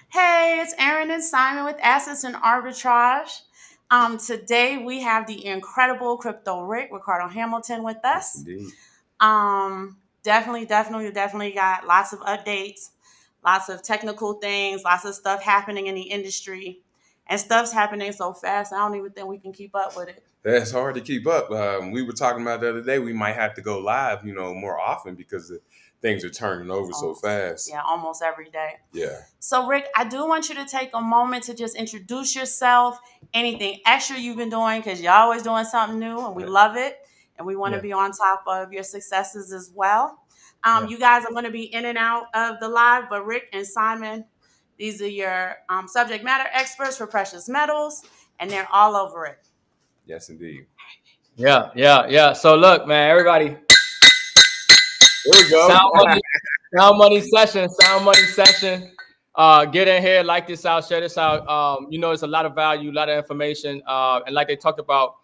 Hey, it's Aaron and Simon with Assets and Arbitrage. Today we have the incredible Crypto Ricardo Hamilton, with Yes, us. indeed. Definitely got lots of updates, lots of technical things, lots of stuff happening in the industry, and stuff's happening so fast. I don't even think we can keep up with it. That's hard to keep up. We were talking about the other day. We might have to go live, more often because things are turning over so Almost, fast. yeah, almost every day. Yeah, So, Rick, I do want you to take a moment to just introduce yourself, anything extra you've been doing, because you're always doing something new and we yeah, love it. And we want to Yeah, be on top of your successes as well. yeah. You guys are going to be in and out of the live, but Rick and Simon, these are your subject matter experts for precious metals, and they're all over it. yes, indeed. Yeah. So look, man, everybody, There we go. sound money, sound money session. Get in here, like this out, share this out. It's a lot of value, a lot of information. And like they talked about,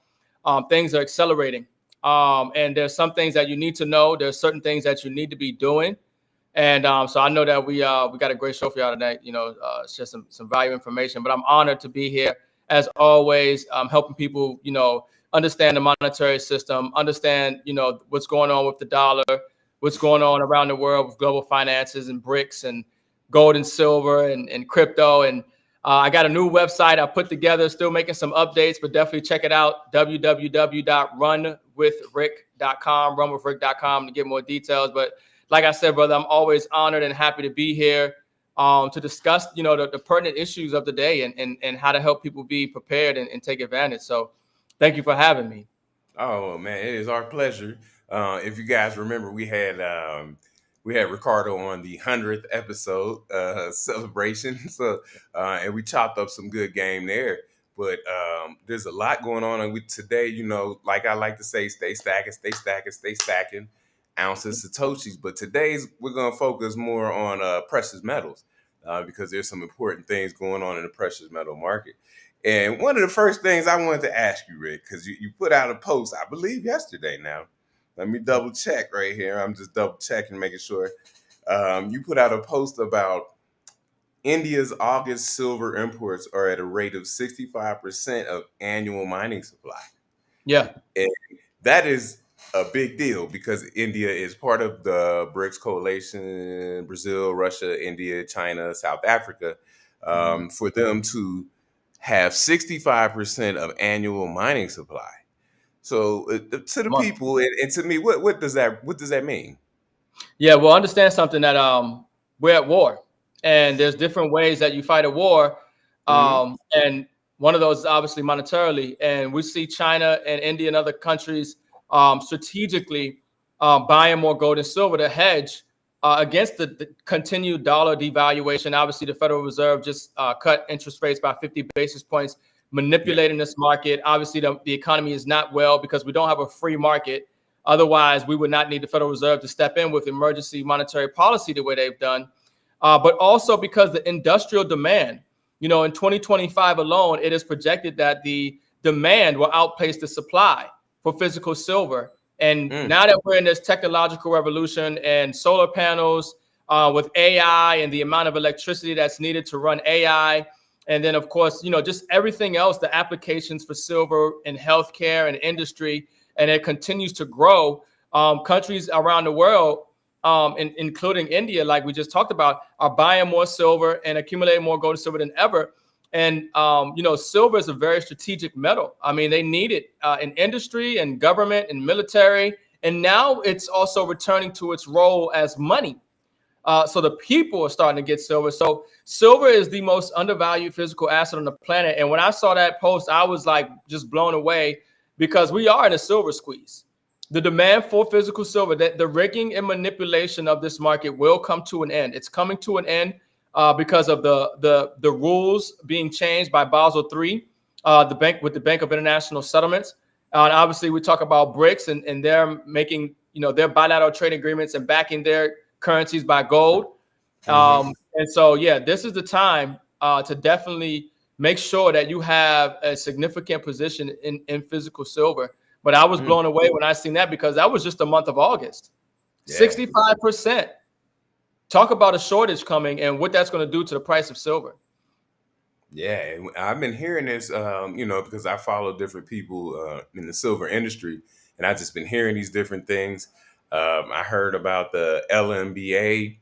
things are accelerating. And there's some things that you need to know. There's certain things that you need to be doing. And so I know that we got a great show for y'all tonight. Share some value information. But I'm honored to be here as always, helping people, understand the monetary system, understand, what's going on with the dollar, what's going on around the world with global finances and BRICS and gold and silver and crypto. And I got a new website I put together, still making some updates, but definitely check it out, www.runwithrick.com, runwithrick.com to get more details. But like I said, brother, I'm always honored and happy to be here to discuss, the pertinent issues of the day and how to help people be prepared and take advantage. So thank you for having me. Oh man, it is our pleasure. If you guys remember, we had Ricardo on the 100th episode celebration, so and we chopped up some good game there. But there's a lot going on, and today, like I like to say, stay stacking, stay stacking, stay stacking, ounces, satoshis. But today's we're gonna focus more on precious metals because there's some important things going on in the precious metal market. And one of the first things I wanted to ask you, Rick, because you put out a post, I believe yesterday now. Let me double check right here. I'm just double checking, making sure. You put out a post about India's August silver imports are at a rate of 65% of annual mining supply. Yeah. And that is a big deal because India is part of the BRICS coalition, Brazil, Russia, India, China, South Africa. For them to have 65% of annual mining supply. So to the Come on. people and to me, what does that mean? Yeah, well, understand something that we're at war, and there's different ways that you fight a war, Hmm. and one of those is obviously monetarily. And we see China and India and other countries strategically buying more gold and silver to hedge against the continued dollar devaluation. Obviously, the Federal Reserve just cut interest rates by 50 basis points, Yeah. manipulating this market. Obviously, the economy is not well because we don't have a free market. Otherwise, we would not need the Federal Reserve to step in with emergency monetary policy the way they've done. But also because the industrial demand, in 2025 alone, it is projected that the demand will outpace the supply for physical silver. And Mm. now that we're in this technological revolution and solar panels with AI and the amount of electricity that's needed to run AI, and then of course, just everything else, the applications for silver in healthcare and industry, and it continues to grow. Countries around the world, including India, like we just talked about, are buying more silver and accumulating more gold and silver than ever. And silver is a very strategic metal. I mean, they need it in industry and government and military, and now it's also returning to its role as money. So the people are starting to get silver. So silver is the most undervalued physical asset on the planet. And when I saw that post, I was like just blown away because we are in a silver squeeze. The demand for physical silver, that the rigging and manipulation of this market will come to an end. It's coming to an end because of the rules being changed by Basel III, the Bank of International Settlements. And obviously, we talk about BRICS and they're making their bilateral trade agreements and backing their currencies by gold. Hmm. And so, yeah, this is the time to definitely make sure that you have a significant position in physical silver. But I was Mm. blown away when I seen that because that was just the month of August. Yeah. 65%. Talk about a shortage coming and what that's going to do to the price of silver. Yeah, and I've been hearing this, because I follow different people in the silver industry, and I've just been hearing these different things. I heard about the LMBA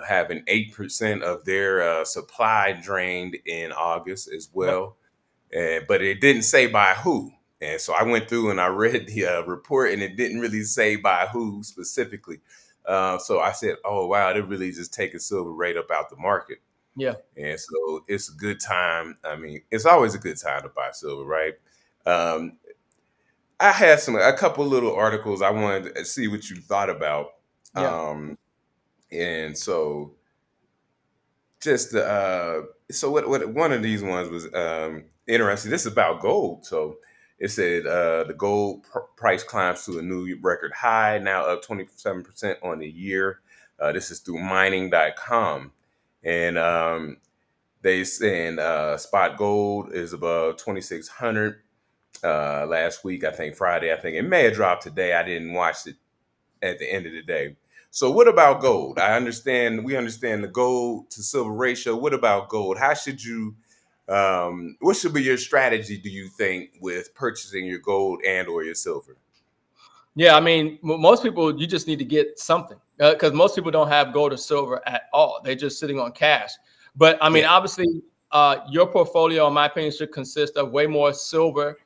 having 8% of their supply drained in August as Yep. well, but it didn't say by who. And so I went through and I read the report, and it didn't really say by who specifically. So I said, "Oh wow, they're really just taking silver right up out the market." Yeah. And so it's a good time. I mean, it's always a good time to buy silver, right? Um, I had a couple little articles I wanted to see what you thought about. Yeah. And so just so what one of these ones was interesting. This is about gold. So it said the gold price climbs to a new record high, now up 27% on the year. This is through mining.com. And they saying spot gold is above 2,600 last week. I think Friday. I think it may have dropped today. I didn't watch it at the end of the day. So what about gold? We understand the gold to silver ratio. What about gold? How should you what should be your strategy, do you think, with purchasing your gold and or your silver? Yeah, I mean, most people, you just need to get something because most people don't have gold or silver at all. They're just sitting on cash. But I mean, Yeah. obviously, your portfolio, in my opinion, should consist of way more silver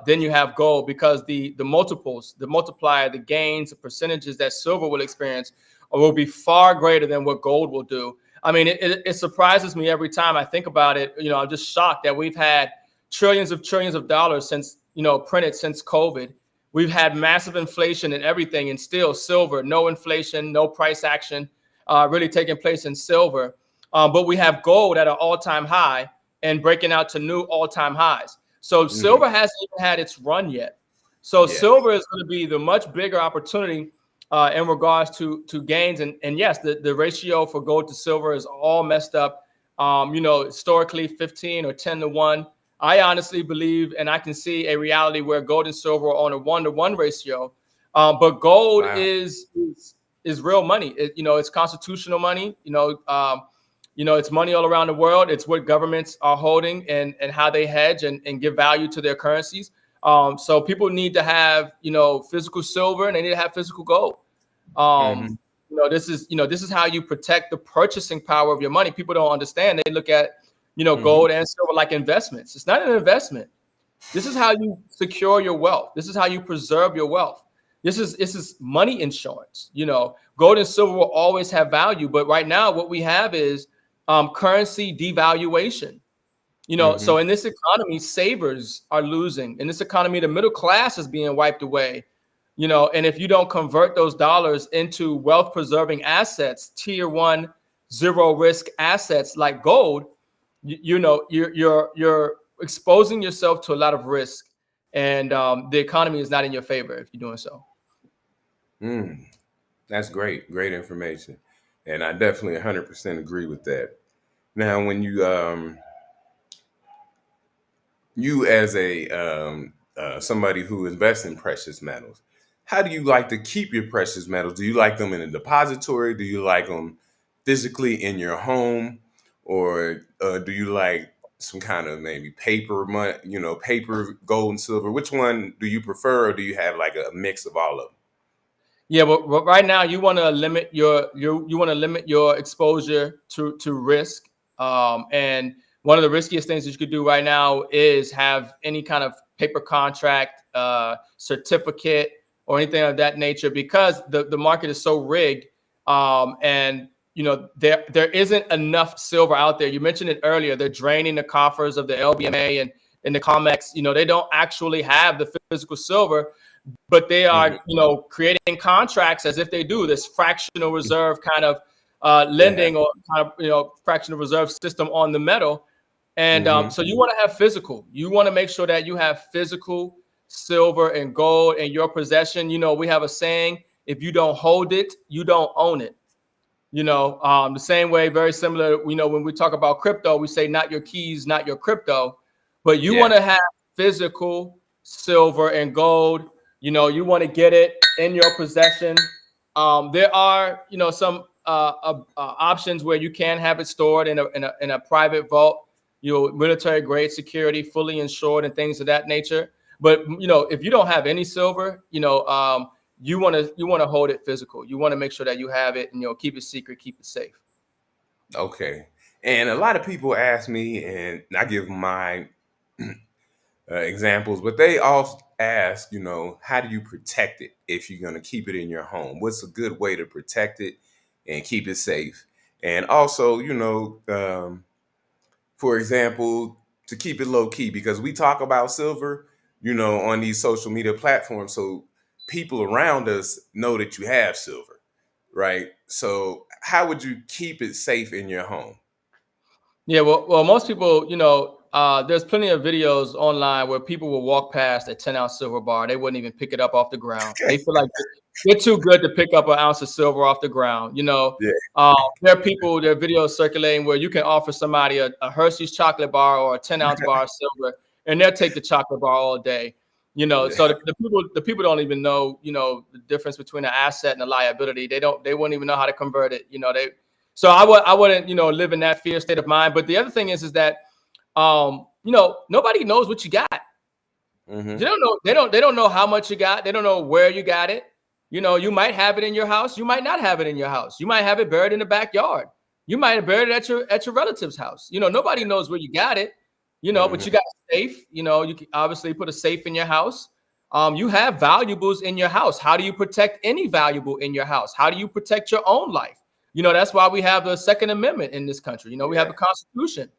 than you have gold because the multiples, the multiplier, the gains, the percentages that silver will experience will be far greater than what gold will do. I mean, it surprises me every time I think about it. You know, I'm just shocked that we've had trillions of dollars since, printed since COVID. We've had massive inflation in everything, and still silver, no inflation, no price action really taking place in silver. But we have gold at an all-time high and breaking out to new all-time highs. So Hmm. silver hasn't even had its run yet. So Yeah. silver is going to be the much bigger opportunity in regards to gains. And yes, the ratio for gold to silver is all messed up. Historically 15 or 10 to 1. I honestly believe, and I can see a reality where gold and silver are on a 1-to-1 ratio. But gold Wow. is real money. It's constitutional money. It's money all around the world. It's what governments are holding and how they hedge and give value to their currencies. So people need to have, physical silver and they need to have physical gold. Hmm. This is how you protect the purchasing power of your money. People don't understand. They look at, Hmm. gold and silver like investments. It's not an investment. This is how you secure your wealth. This is how you preserve your wealth. This is money insurance. Gold and silver will always have value, but right now what we have is currency devaluation. So Hmm. in this economy, savers are losing. In this economy, the middle class is being wiped away. And if you don't convert those dollars into wealth preserving assets, tier one, zero risk assets like gold, you're exposing yourself to a lot of risk, and the economy is not in your favor if you're doing so. Mm. That's great. Great information. And I definitely 100% agree with that. Now, when you as a somebody who invests in precious metals, how do you like to keep your precious metals? Do you like them in a depository? Do you like them physically in your home, or do you like some kind of maybe paper money, paper, gold and silver? Which one do you prefer, or do you have like a mix of all of Yeah, but right now you want to limit you want to limit your exposure to risk. And one of the riskiest things that you could do right now is have any kind of paper contract, certificate, or anything of that nature, because the market is so rigged. And there isn't enough silver out there. You mentioned it earlier. They're draining the coffers of the LBMA and the COMEX. They don't actually have the physical silver, but they them? are, creating contracts as if they do this fractional reserve kind of Yeah. lending, or kind of, fractional reserve system on the metal. And Hmm. so you want to have physical. You want to make sure that you have physical silver and gold in your possession. We have a saying: if you don't hold it, you don't own it. The same way, very similar. When we talk about crypto, we say not your keys, not your crypto, but you Yeah. want to have physical silver and gold. You want to get it in your possession. There are, some options where you can have it stored in a private vault, military grade security, fully insured, and things of that nature. But if you don't have any silver, you want to hold it physical. You want to make sure that you have it and keep it secret, keep it safe. Okay. And a lot of people ask me, and I give my examples, but they all ask, how do you protect it if you're going to keep it in your home? What's a good way to protect it and keep it safe? And also, for example, to keep it low key, because we talk about silver, on these social media platforms. So people around us know that you have silver, right? So how would you keep it safe in your home? Yeah, well, most people, there's plenty of videos online where people will walk past a 10-ounce silver bar. They wouldn't even pick it up off the ground. They feel like they're too good to pick up an ounce of silver off the ground. Yeah. There are videos circulating where you can offer somebody a Hershey's chocolate bar or a 10-ounce bar of silver, and they'll take the chocolate bar all day. Yeah. So the people don't even know, the difference between an asset and a liability. They wouldn't even know how to convert it. So I wouldn't, live in that fear state of mind. But the other thing is that, nobody knows what you got. Mm-hmm. They don't know. They don't know how much you got. They don't know where you got it. You might have it in your house. You might not have it in your house. You might have it buried in the backyard. You might have buried it at your relative's house. Nobody knows where you got it. But you got a safe. You can obviously put a safe in your house. You have valuables in your house. How do you protect any valuable in your house? How do you protect your own life? That's why we have the Second Amendment in this country. We have a Constitution.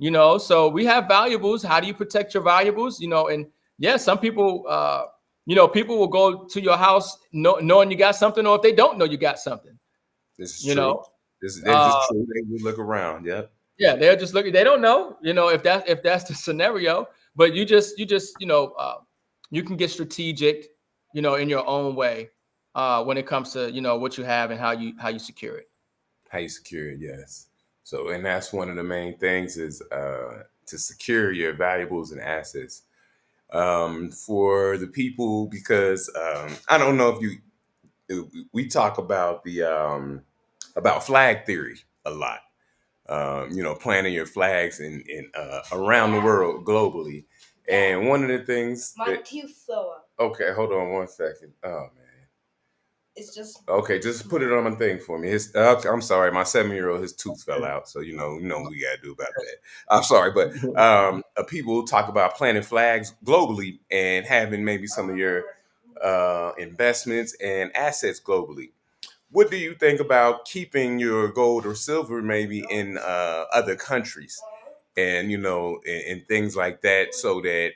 So we have valuables. How do you protect your valuables? And yeah, some people, people will go to your house knowing you got something, or if they don't know you got something. This is you true. know, That's just true. They will look around. Yep. yeah, they're just looking. They don't know, if that's the scenario. But you can get strategic, in your own way, when it comes to what you have and how you secure it. How you secure it, yes. So, and that's one of the main things is to secure your valuables and assets. For the people, because I don't know if we talk about the about flag theory a lot. Planting your flags in around the world globally. And one of the things okay, hold on one second. Oh man. It's just Okay, just put it on my thing for me. I'm sorry, my 7-year-old, his tooth fell out, so what we gotta do about that. I'm sorry, but people talk about planting flags globally and having maybe some of your investments and assets globally. What do you think about keeping your gold or silver maybe in other countries, and and things like that, so that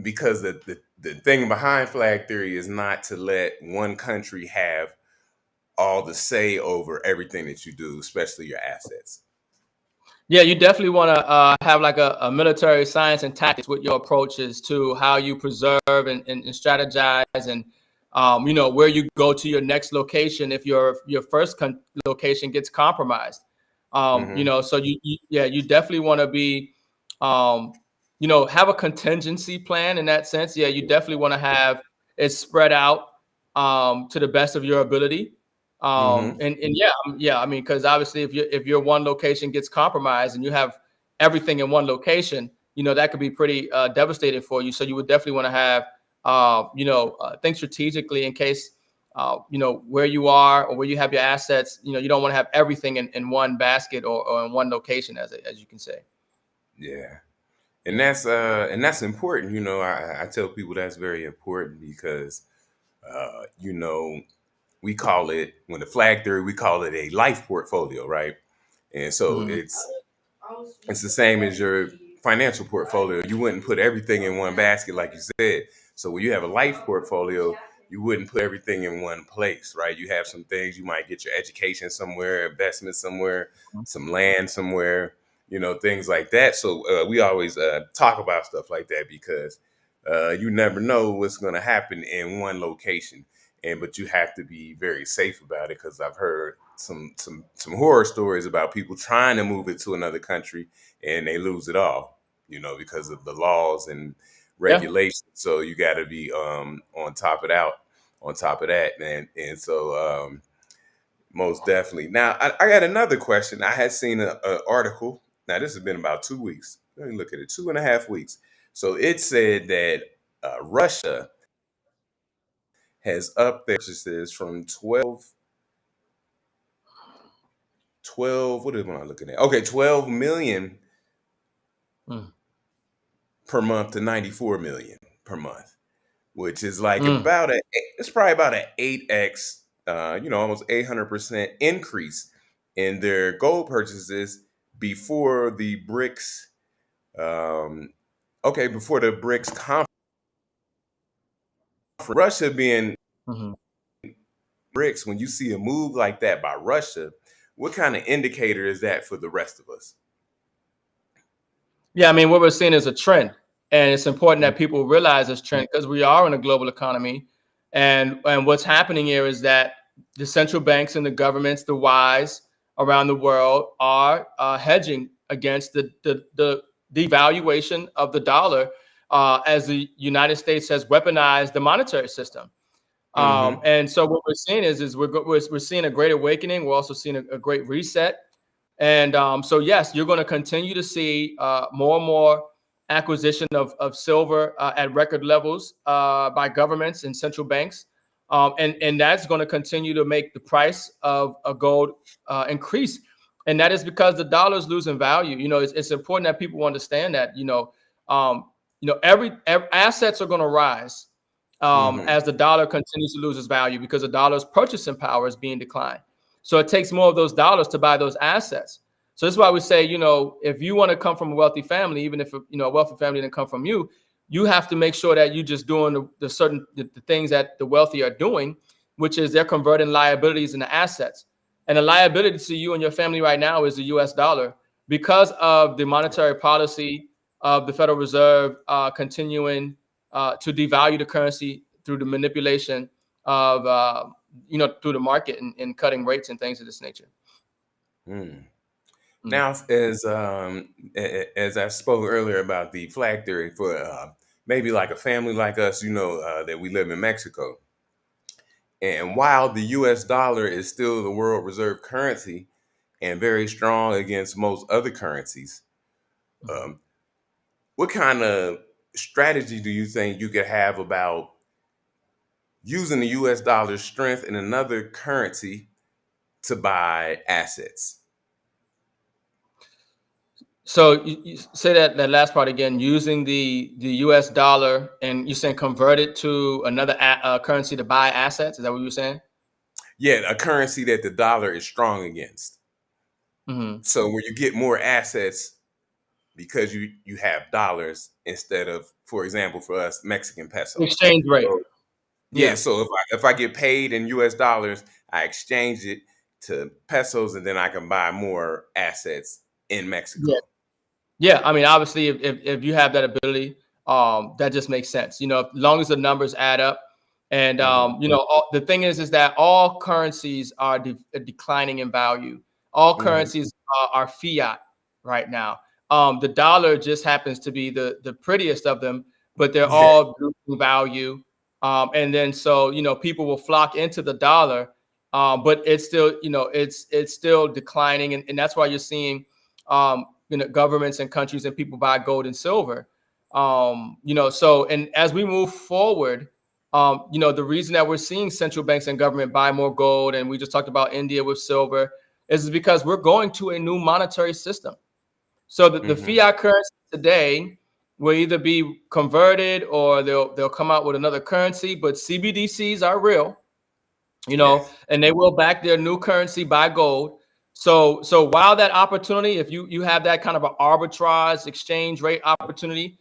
because the thing behind flag theory is not to let one country have all the say over everything that you do, especially your assets. Yeah, you definitely want to have like a military science and tactics with your approaches to how you preserve and strategize, and where you go to your next location if your first location gets compromised. So you definitely want to be, have a contingency plan in that sense. Yeah, you definitely want to have it spread out to the best of your ability. And yeah, I mean, because obviously if your one location gets compromised and you have everything in one location, that could be pretty devastating for you. So you would definitely want to have think strategically in case where you are or where you have your assets. You don't want to have everything in one basket or in one location, as you can say. Yeah. And that's important. I tell people that's very important because we call it, when the flag theory, we call it a life portfolio, right? And so Mhm. it's the same as your financial portfolio. You wouldn't put everything in one basket, like you said. So when you have a life portfolio, you wouldn't put everything in one place, right? You have some things, you might get your education somewhere, investment somewhere, some land somewhere, things like that. So we always talk about stuff like that because you never know what's going to happen in one location. But you have to be very safe about it, because I've heard some horror stories about people trying to move it to another country and they lose it all, because of the laws and Yeah. regulations. So you got to be on top of that, man. And so Most definitely. Now, I got another question. I had seen an article. Now, this has been about 2 weeks. Let me look at it. 2.5 weeks. So it said that Russia has upped their purchases from 12. What am I looking at? Okay, 12 million Mm. per month to 94 million per month, which is like Mm. it's probably about an 8x, almost 800% increase in their gold purchases before the BRICS. Before the BRICS conference, Russia being Mhm. BRICS. When you see a move like that by Russia, what kind of indicator is that for the rest of us? Yeah, I mean, what we're seeing is a trend, and it's important that people realize this trend because we are in a global economy, and what's happening here is that the central banks and the governments, the wise around the world, are hedging against the devaluation of the dollar as the United States has weaponized the monetary system. Mm-hmm. And so what we're seeing is we're seeing a great awakening. We're also seeing a great reset. And so, yes, you're going to continue to see more and more acquisition of silver at record levels by governments and central banks. And that's going to continue to make the price of a gold increase. And that is because the dollar is losing value. It's important that people understand that, every assets are going to rise Mm-hmm. as the dollar continues to lose its value because the dollar's purchasing power is being declined. So it takes more of those dollars to buy those assets. So this is why we say, if you want to come from a wealthy family, even if a wealthy family didn't come from you, you have to make sure that you're just doing the things that the wealthy are doing, which is they're converting liabilities into assets. And the liability to you and your family right now is the U.S. dollar because of the monetary policy of the Federal Reserve continuing to devalue the currency through the manipulation of through the market and cutting rates and things of this nature. Mm. Mm. Now, as I spoke earlier about the flag theory for maybe like a family like us, that we live in Mexico, and while the U.S. dollar is still the world reserve currency and very strong against most other currencies, Mhm. um, what kind of strategy do you think you could have about using the U.S. dollar's strength in another currency to buy assets? So you say that last part again, using the U.S. dollar, and you saying convert it to another currency to buy assets. Is that what you were saying? Yeah, a currency that the dollar is strong against. Mm-hmm. So where you get more assets because you have dollars instead of, for example, for us, Mexican pesos. Exchange rate. So, yeah, Yeah. so if I get paid in US dollars, I exchange it to pesos and then I can buy more assets in Yeah. Mexico. Yeah, I mean, obviously, if you have that ability, that just makes sense. As long as the numbers add up, and Hmm. the thing is that all currencies are declining in value. All Hmm. currencies are fiat right now. The dollar just happens to be the prettiest of them, but they're Yeah. all losing value. And then so people will flock into the dollar, but it's still it's still declining, and that's why you're seeing. Governments and countries and people buy gold and silver. So and as we move forward, the reason that we're seeing central banks and government buy more gold, and we just talked about India with silver, is because we're going to a new monetary system. So the Hmm. fiat currency today will either be converted or they'll come out with another currency, but CBDCs are real, Yes. and they will back their new currency by gold. So while that opportunity, if you have that kind of an arbitrage exchange rate opportunity,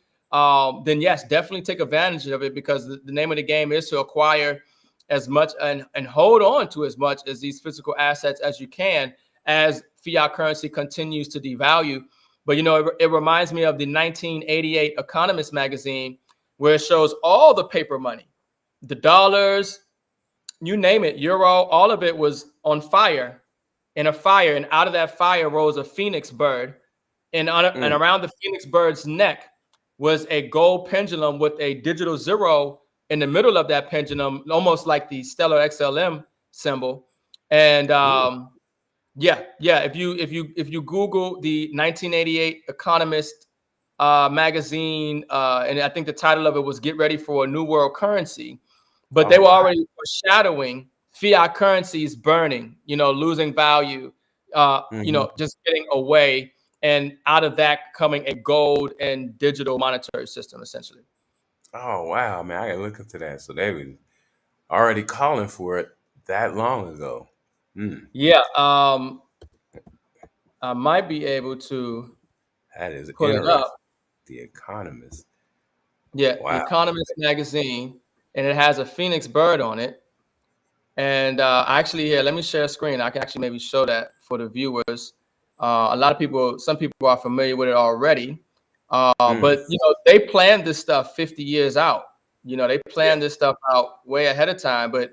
then yes, definitely take advantage of it because the name of the game is to acquire as much and hold on to as much as these physical assets as you can as fiat currency continues to devalue. But it reminds me of the 1988 Economist magazine where it shows all the paper money, the dollars, you name it, euro, all of it was on fire, in a fire, and out of that fire rose a phoenix bird, and and Mm. around the phoenix bird's neck was a gold pendulum with a digital zero in the middle of that pendulum, almost like the stellar XLM symbol. And Ooh. yeah. If you Google the 1988 Economist magazine, and I think the title of it was "Get Ready for a New World Currency," but they Oh were wow. already foreshadowing fiat currencies burning, losing value, Hmm. just getting away, and out of that coming a gold and digital monetary system, essentially. Oh wow, man, I gotta look into that. So they were already calling for it that long ago. Hmm. Yeah, I might be able to That is pull it interesting. up. The Economist. Yeah, Wow. Economist magazine, and it has a phoenix bird on it. And actually, here, let me share a screen. I can actually maybe show that for the viewers. A lot of people, some people are familiar with it already. Mm. But they planned this stuff 50 years out. They Yeah. planned this stuff out way ahead of time. But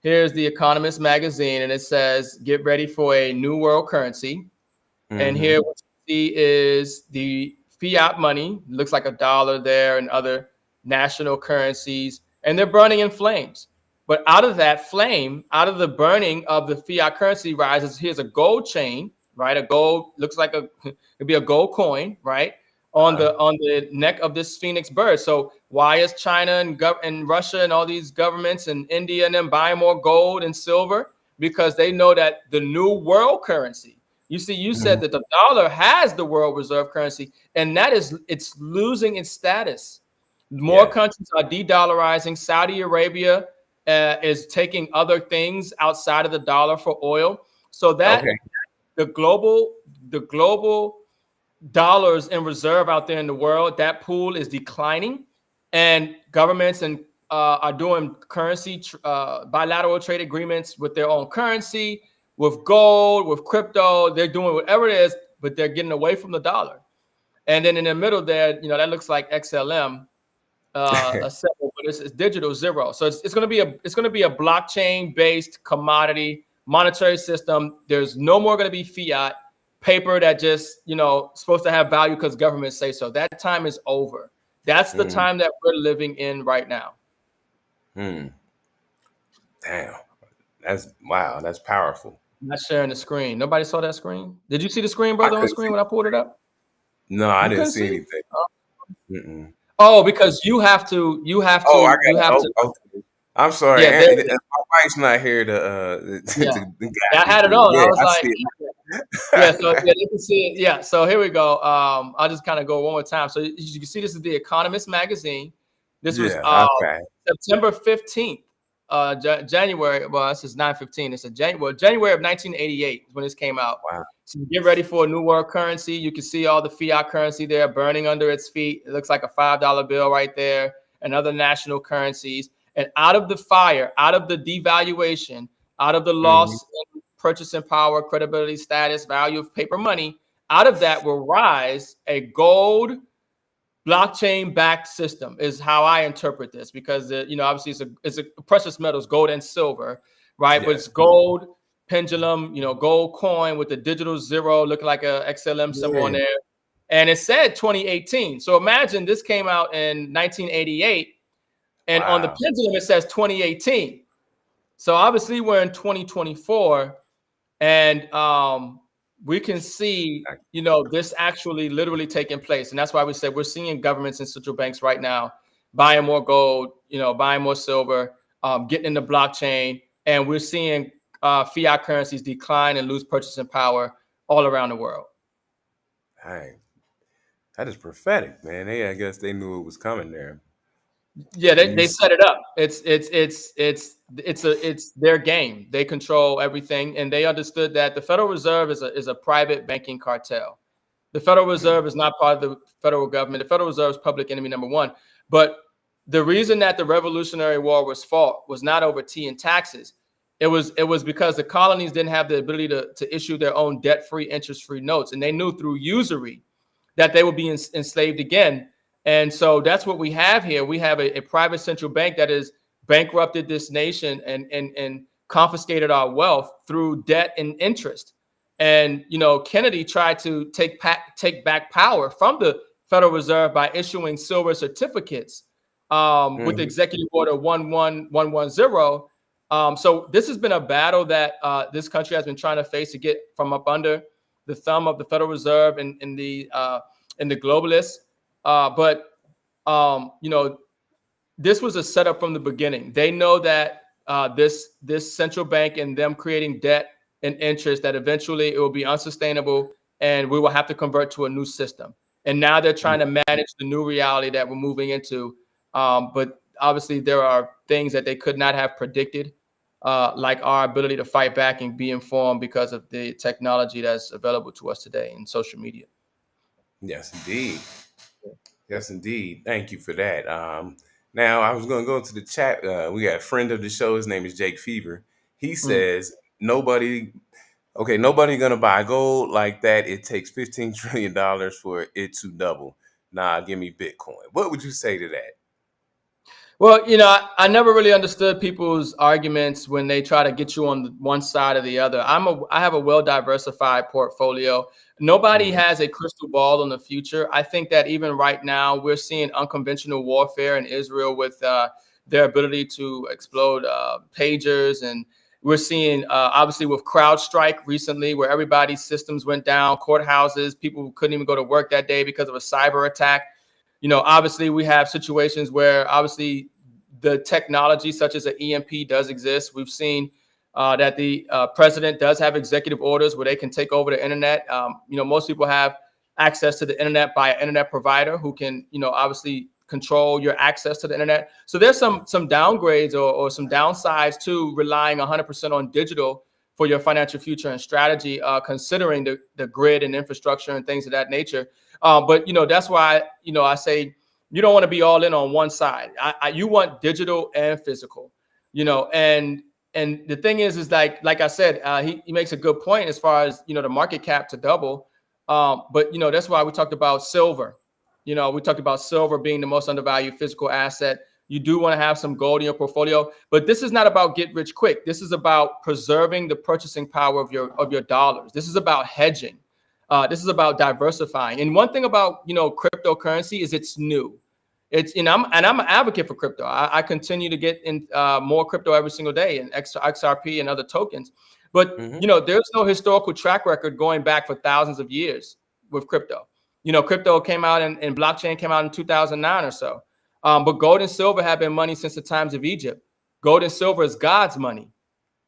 here's the Economist magazine, and it says, "Get ready for a new world currency." And Mm-hmm. here what you see is the fiat money. Looks like a dollar there and other national currencies, and they're burning in flames. But out of that flame, out of the burning of the fiat currency rises, here's a gold chain, right? A gold looks like it'd be a gold coin, right? On Uh, the neck of this phoenix bird. So why is China and Russia and all these governments and India and them buying more gold and silver? Because they know that the new world currency, you see, you said mhm. that the dollar has the world reserve currency, and it's losing its status. More Yeah. countries are de-dollarizing. Saudi Arabia is taking other things outside of the dollar for oil, so that Okay. the global dollars in reserve out there in the world, that pool is declining, and governments are doing bilateral trade agreements with their own currency, with gold, with crypto. They're doing whatever it is, but they're getting away from the dollar. And then in the middle there, that looks like XLM, a symbol, but it's digital zero. So it's going to be a blockchain based commodity monetary system. There's no more going to be fiat paper that just supposed to have value because governments say so. That time is over. That's the Mhm. time that we're living in right now. Hmm. Damn. That's wow. That's powerful. I'm not sharing the screen. Nobody saw that screen. Did you see the screen, I brother, on couldn't screen see. when I pulled it up? No, I You didn't couldn't see see it? anything. Mm-mm. Oh, because you have to. Oh, I You got. have to. Oh, okay. I'm sorry. Yeah, there it is. My wife's not here to Yeah. to Yeah, I guide me had it through it. on. I Yeah, was I like, see yeah, so it. yeah, you can see it. Yeah, so here we go. I'll just kind of go one more time. So you can see this is the Economist magazine. This was Yeah. Okay. September 15th, January. Well, this is 9/15. It's a January of 1988 is when this came out. Wow. So get ready for a new world currency. You can see all the fiat currency there burning under its feet. It looks like a $5 bill right there, and other national currencies. And out of the fire, out of the devaluation, out of the Hmm. loss in purchasing power, credibility, status, value of paper money, out of that will rise a gold blockchain backed system is how I interpret this, because obviously it's a precious metals, gold and silver, right? But Yes. it's gold pendulum, gold coin with the digital zero looking like a XLM symbol on Yeah. there. And it said 2018. So imagine this came out in 1988, and on the Wow. pendulum it says 2018. So obviously we're in 2024, and we can see this actually literally taking place. And that's why we said we're seeing governments and central banks right now buying more gold, buying more silver, getting in the blockchain, and we're seeing fiat currencies decline and lose purchasing power all around the world. Dang. That is prophetic, man. I guess they knew it was coming there. Yeah, And they set it up. It's their game. They control everything, and they understood that the Federal Reserve is a private banking cartel. The Federal mm, Reserve is not part of the federal government. The Federal Reserve is public enemy number one. But the reason that the Revolutionary War was fought was not over tea and taxes. It was because the colonies didn't have the ability to issue their own debt-free, interest-free notes, and they knew through usury that they would be enslaved again. And so that's what we have here. We have a private central bank that has bankrupted this nation and confiscated our wealth through debt and interest. And Kennedy tried to take back power from the Federal Reserve by issuing silver certificates with mhm. Executive Order 11110. So this has been a battle that this country has been trying to face to get from up under the thumb of the Federal Reserve and the globalists. But this was a setup from the beginning. They know that this central bank and them creating debt and interest, that eventually it will be unsustainable and we will have to convert to a new system. And now they're trying to manage the new reality that we're moving into. But obviously there are things that they could not have predicted, like our ability to fight back and be informed because of the technology that's available to us today in social media. Yes, indeed. Yes, indeed. Thank you for that. Now, I was going to go into the chat. We got a friend of the show. His name is Jake Fever. He says, nobody going to buy gold like that. It takes $15 trillion for it to double. Nah, give me Bitcoin. What would you say to that? Well, I never really understood people's arguments when they try to get you on one side or the other. I have a well-diversified portfolio. Nobody has a crystal ball on the future. I think that even right now, we're seeing unconventional warfare in Israel with their ability to explode pagers. And we're seeing, obviously, with CrowdStrike recently, where everybody's systems went down, courthouses, people couldn't even go to work that day because of a cyber attack. Obviously, we have situations where obviously the technology such as an EMP does exist. We've seen that the president does have executive orders where they can take over the internet. Most people have access to the internet by an internet provider who can, obviously control your access to the internet. So there's some downgrades or some downsides to relying 100% on digital for your financial future and strategy, considering the grid and infrastructure and things of that nature. But that's why I say you don't want to be all in on one side. You want digital and physical, and the thing is like I said, he makes a good point as far as the market cap to double. But that's why we talked about silver. We talked about silver being the most undervalued physical asset. You do want to have some gold in your portfolio, but this is not about get rich quick. This is about preserving the purchasing power of your dollars. This is about hedging. This is about diversifying. And one thing about cryptocurrency is it's new. I'm an advocate for crypto. I continue to get in more crypto every single day, and XRP and other tokens. But there's no historical track record going back for thousands of years with crypto. Crypto came out and blockchain came out in 2009 or so. But gold and silver have been money since the times of Egypt. Gold and silver is God's money.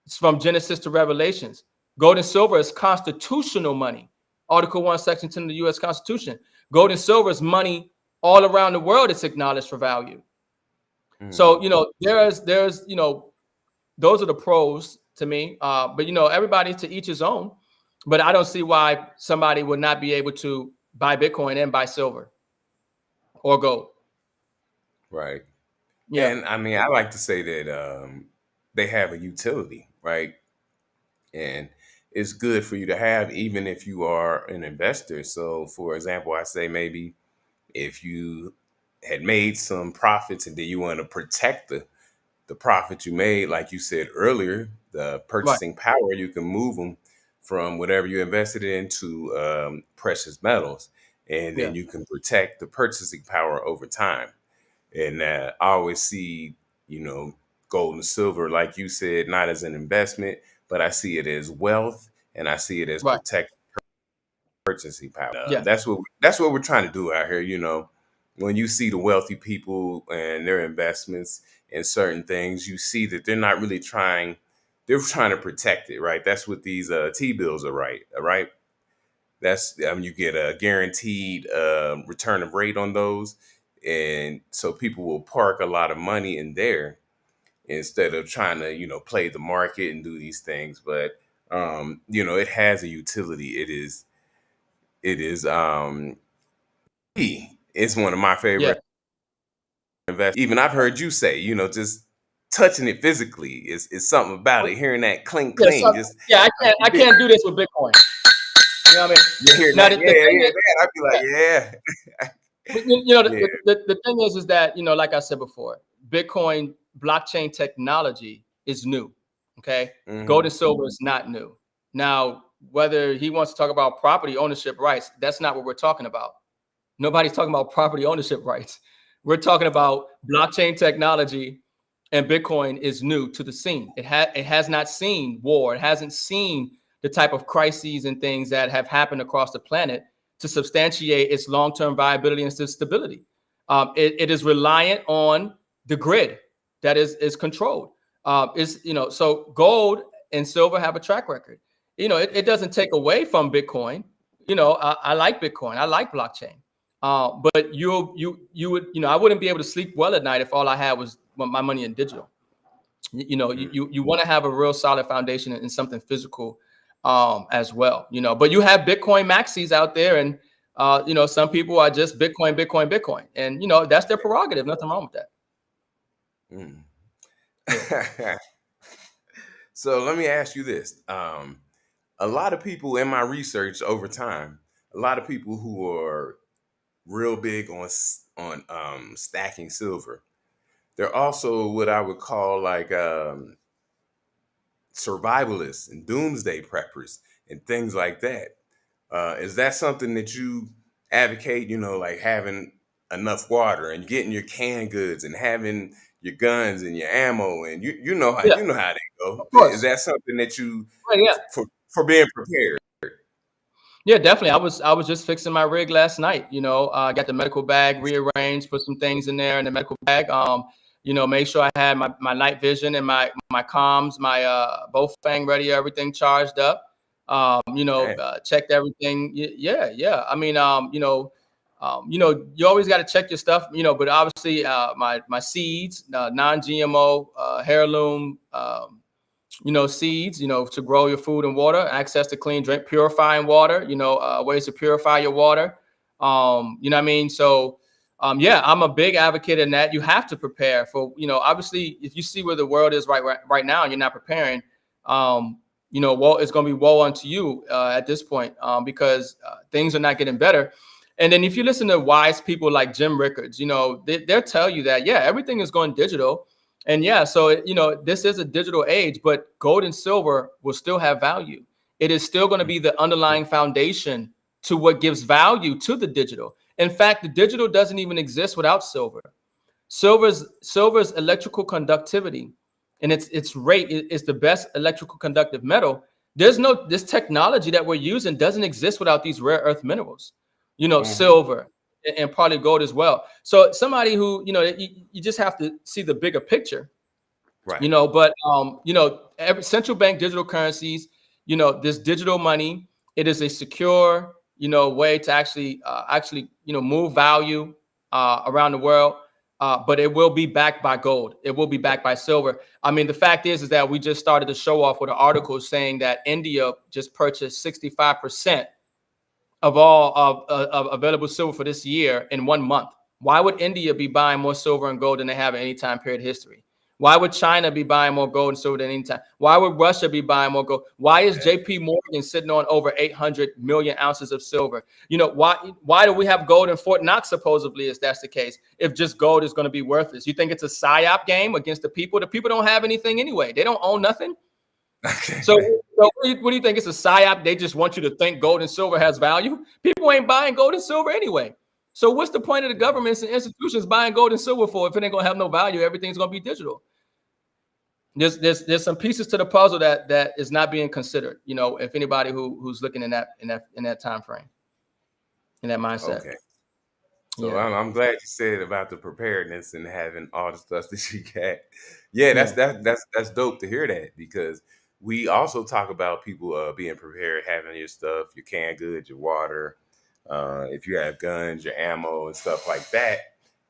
It's from Genesis to Revelations. Gold and silver is constitutional money. Article 1, Section 10 of the U.S. Constitution. Gold and silver is money all around the world. It's acknowledged for value. So, there's those are the pros to me. But, everybody to each his own. But I don't see why somebody would not be able to buy Bitcoin and buy silver or gold. Right. Yeah. And I mean, I like to say that they have a utility, right? And it's good for you to have, even if you are an investor. So, for example, I say maybe if you had made some profits and then you want to protect the profit you made, like you said earlier, the purchasing power, you can move them from whatever you invested into precious metals, and then you can protect the purchasing power over time. And I always see, gold and silver, like you said, not as an investment, but I see it as wealth, and I see it as protect purchasing power. That's what we're trying to do out here. When you see the wealthy people and their investments in certain things, you see that they're not really trying. They're trying to protect it, right? That's what these T-bills are, right? All right. That's you get a guaranteed return of rate on those. And so people will park a lot of money in there instead of trying to, play the market and do these things. But, it has a utility. It's one of my favorite investments. Even I've heard you say, just touching it physically is something about it. Hearing that clink, clink. I can't do this with Bitcoin. You know what I mean? You hear that? I'd be like, The thing is that, like I said before, Bitcoin blockchain technology is new. Okay. Gold and silver is not new. Now, whether he wants to talk about property ownership rights, that's not what we're talking about. Nobody's talking about property ownership rights. We're talking about blockchain technology and Bitcoin is new to the scene. It has not seen war. It hasn't seen the type of crises and things that have happened across the planet to substantiate its long-term viability and stability. It is reliant on the grid that is controlled. So gold and silver have a track record. It doesn't take away from Bitcoin. I like Bitcoin. I like blockchain. But you would, I wouldn't be able to sleep well at night if all I had was my money in digital. You want to have a real solid foundation in something physical as well. But you have Bitcoin maxis out there, and some people are just Bitcoin, Bitcoin, Bitcoin, and that's their prerogative. Nothing wrong with that. So let me ask you this. A lot of people in my research over time, a lot of people who are real big on stacking silver, they're also what I would call like survivalists and doomsday preppers and things like that. Is that something that you advocate? Like having enough water and getting your canned goods and having your guns and your ammo, and you know how Yeah, they go. of Is course. that something that you Right, yeah. for being prepared? Yeah, definitely. I was just fixing my rig last night. I got the medical bag rearranged, put some things in there in the medical bag. Make sure I had my night vision and my comms, my Bofang radio, everything charged up. Checked everything. Yeah. I mean, you always got to check your stuff. But obviously, my seeds, non-GMO, heirloom. Seeds, to grow your food and water, access to clean drink, purifying water, ways to purify your water. You know what I mean? So, yeah, I'm a big advocate in that. You have to prepare for, obviously, if you see where the world is right now and you're not preparing, woe, it's going to be woe unto you at this point because things are not getting better. And then if you listen to wise people like Jim Rickards, they'll tell you that, yeah, everything is going digital. And yeah, so, this is a digital age, but gold and silver will still have value. It is still going to be the underlying foundation to what gives value to the digital. In fact, the digital doesn't even exist without silver. Silver's electrical conductivity and its rate is the best electrical conductive metal. This technology that we're using doesn't exist without these rare earth minerals, silver and probably gold as well. So somebody who, you just have to see the bigger picture, Right. but every central bank digital currencies, this digital money, it is a secure, way to actually, move value around the world. But it will be backed by gold. It will be backed by silver. I mean, the fact is that we just started to show off with an article saying that India just purchased 65% of all of available silver for this year in 1 month. Why would India be buying more silver and gold than they have at any time period history? Why would China be buying more gold and silver than any time? Why would Russia be buying more gold? Why is JP Morgan sitting on over 800 million ounces of silver? Why do we have gold in Fort Knox, supposedly, if that's the case, if just gold is going to be worthless? You think it's a psyop game against the people? The people don't have anything anyway. They don't own nothing. So what do you think? It's a psyop? They just want you to think gold and silver has value? People ain't buying gold and silver anyway. So what's the point of the governments and institutions buying gold and silver for if it ain't gonna have no value? Everything's gonna be digital. There's some pieces to the puzzle that is not being considered. If anybody who's looking in that time frame, in that mindset. Okay. So I'm glad you said about the preparedness and having all the stuff that you got. Yeah, that's dope to hear that, because we also talk about people being prepared, having your stuff, your canned goods, your water, if you have guns, your ammo and stuff like that,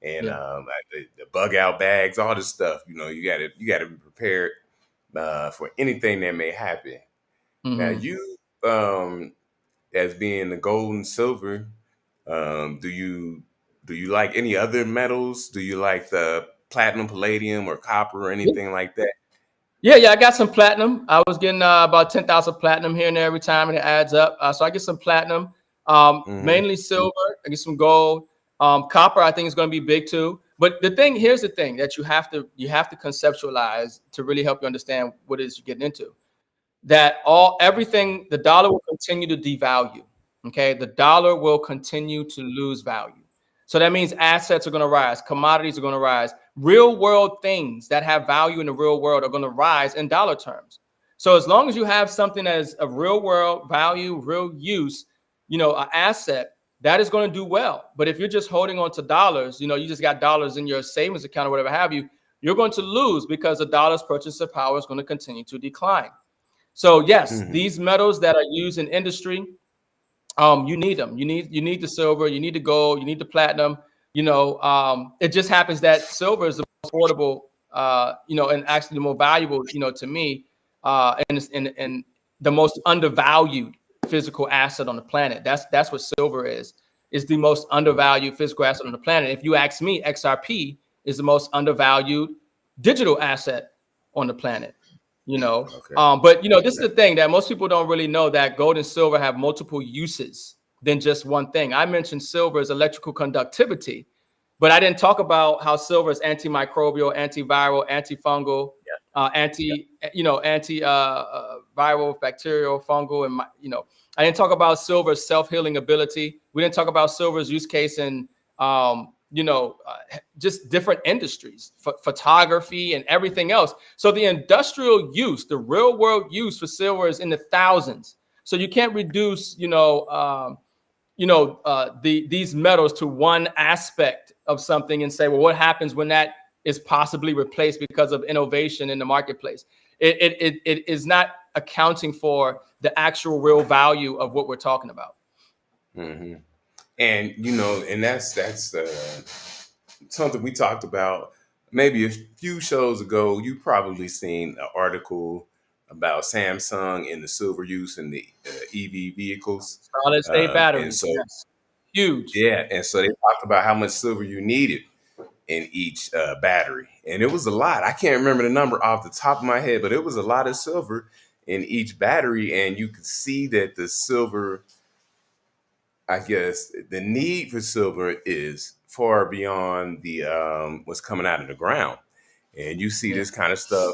and like the bug out bags, all this stuff. You gotta be prepared for anything that may happen. Mm-hmm. Now you, as being the gold and silver, do you like any other metals? Do you like the platinum, palladium, or copper, or anything like that? Yeah, I got some platinum. I was getting about 10,000 platinum here and there every time, and it adds up. So I get some platinum, mainly silver. I get some gold. Copper, I think, is going to be big too. But here's the thing that you have to conceptualize to really help you understand what it is you're getting into. That everything, the dollar will continue to devalue. Okay, the dollar will continue to lose value. So that means assets are going to rise, commodities are going to rise, real world things that have value in the real world are going to rise in dollar terms. So as long as you have something that is of real world value, real use, an asset, that is going to do well. But if you're just holding on to dollars, you just got dollars in your savings account or whatever have you, you're going to lose because the dollar's purchasing power is going to continue to decline. So yes, these metals that are used in industry, you need them. You need the silver, you need the gold, you need the platinum. It just happens that silver is the most affordable, and actually the more valuable, to me, and the most undervalued physical asset on the planet. That's what silver is. Is the most undervalued physical asset on the planet. If you ask me, XRP is the most undervalued digital asset on the planet. Okay. But this is the thing that most people don't really know, that gold and silver have multiple uses than just one thing. I mentioned silver as electrical conductivity, but I didn't talk about how silver is antimicrobial, antiviral, antifungal, viral, bacterial, fungal, and I didn't talk about silver's self-healing ability. We didn't talk about silver's use case in just different industries, photography and everything else. So the industrial use, the real world use for silver is in the thousands. So you can't reduce, these metals to one aspect of something and say, well, what happens when that is possibly replaced because of innovation in the marketplace? It is not accounting for the actual real value of what we're talking about. Mm-hmm. And and that's something we talked about maybe a few shows ago. You probably seen an article about Samsung and the silver use in the EV vehicles. Solid state And batteries, so, yes, huge. yeah, and so they talked about how much silver you needed in each battery, and it was a lot. I can't remember the number off the top of my head, but it was a lot of silver in each battery, and you could see that the silver, I guess, the need for silver is far beyond the what's coming out of the ground, and you see Yeah. this kind of stuff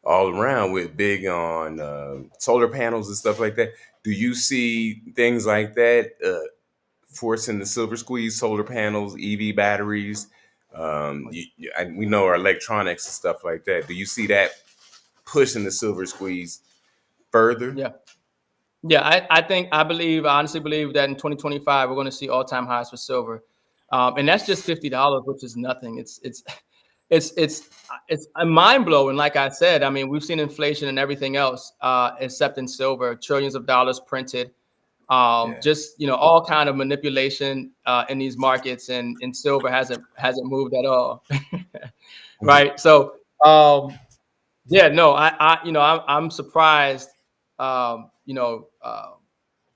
all around with big on solar panels and stuff like that. Do you see things like that forcing the silver squeeze, solar panels, EV batteries? We know our electronics and stuff like that. Do you see that pushing the silver squeeze further? Yeah. Yeah, I honestly believe that in 2025 we're going to see all-time highs for silver, and that's just $50, which is nothing. It's a mind blowing. Like I said, I mean, we've seen inflation and everything else, except in silver, trillions of dollars printed, Yeah. just all kind of manipulation in these markets, and silver hasn't moved at all, right? So, yeah, no, I'm surprised. Um, you know, uh,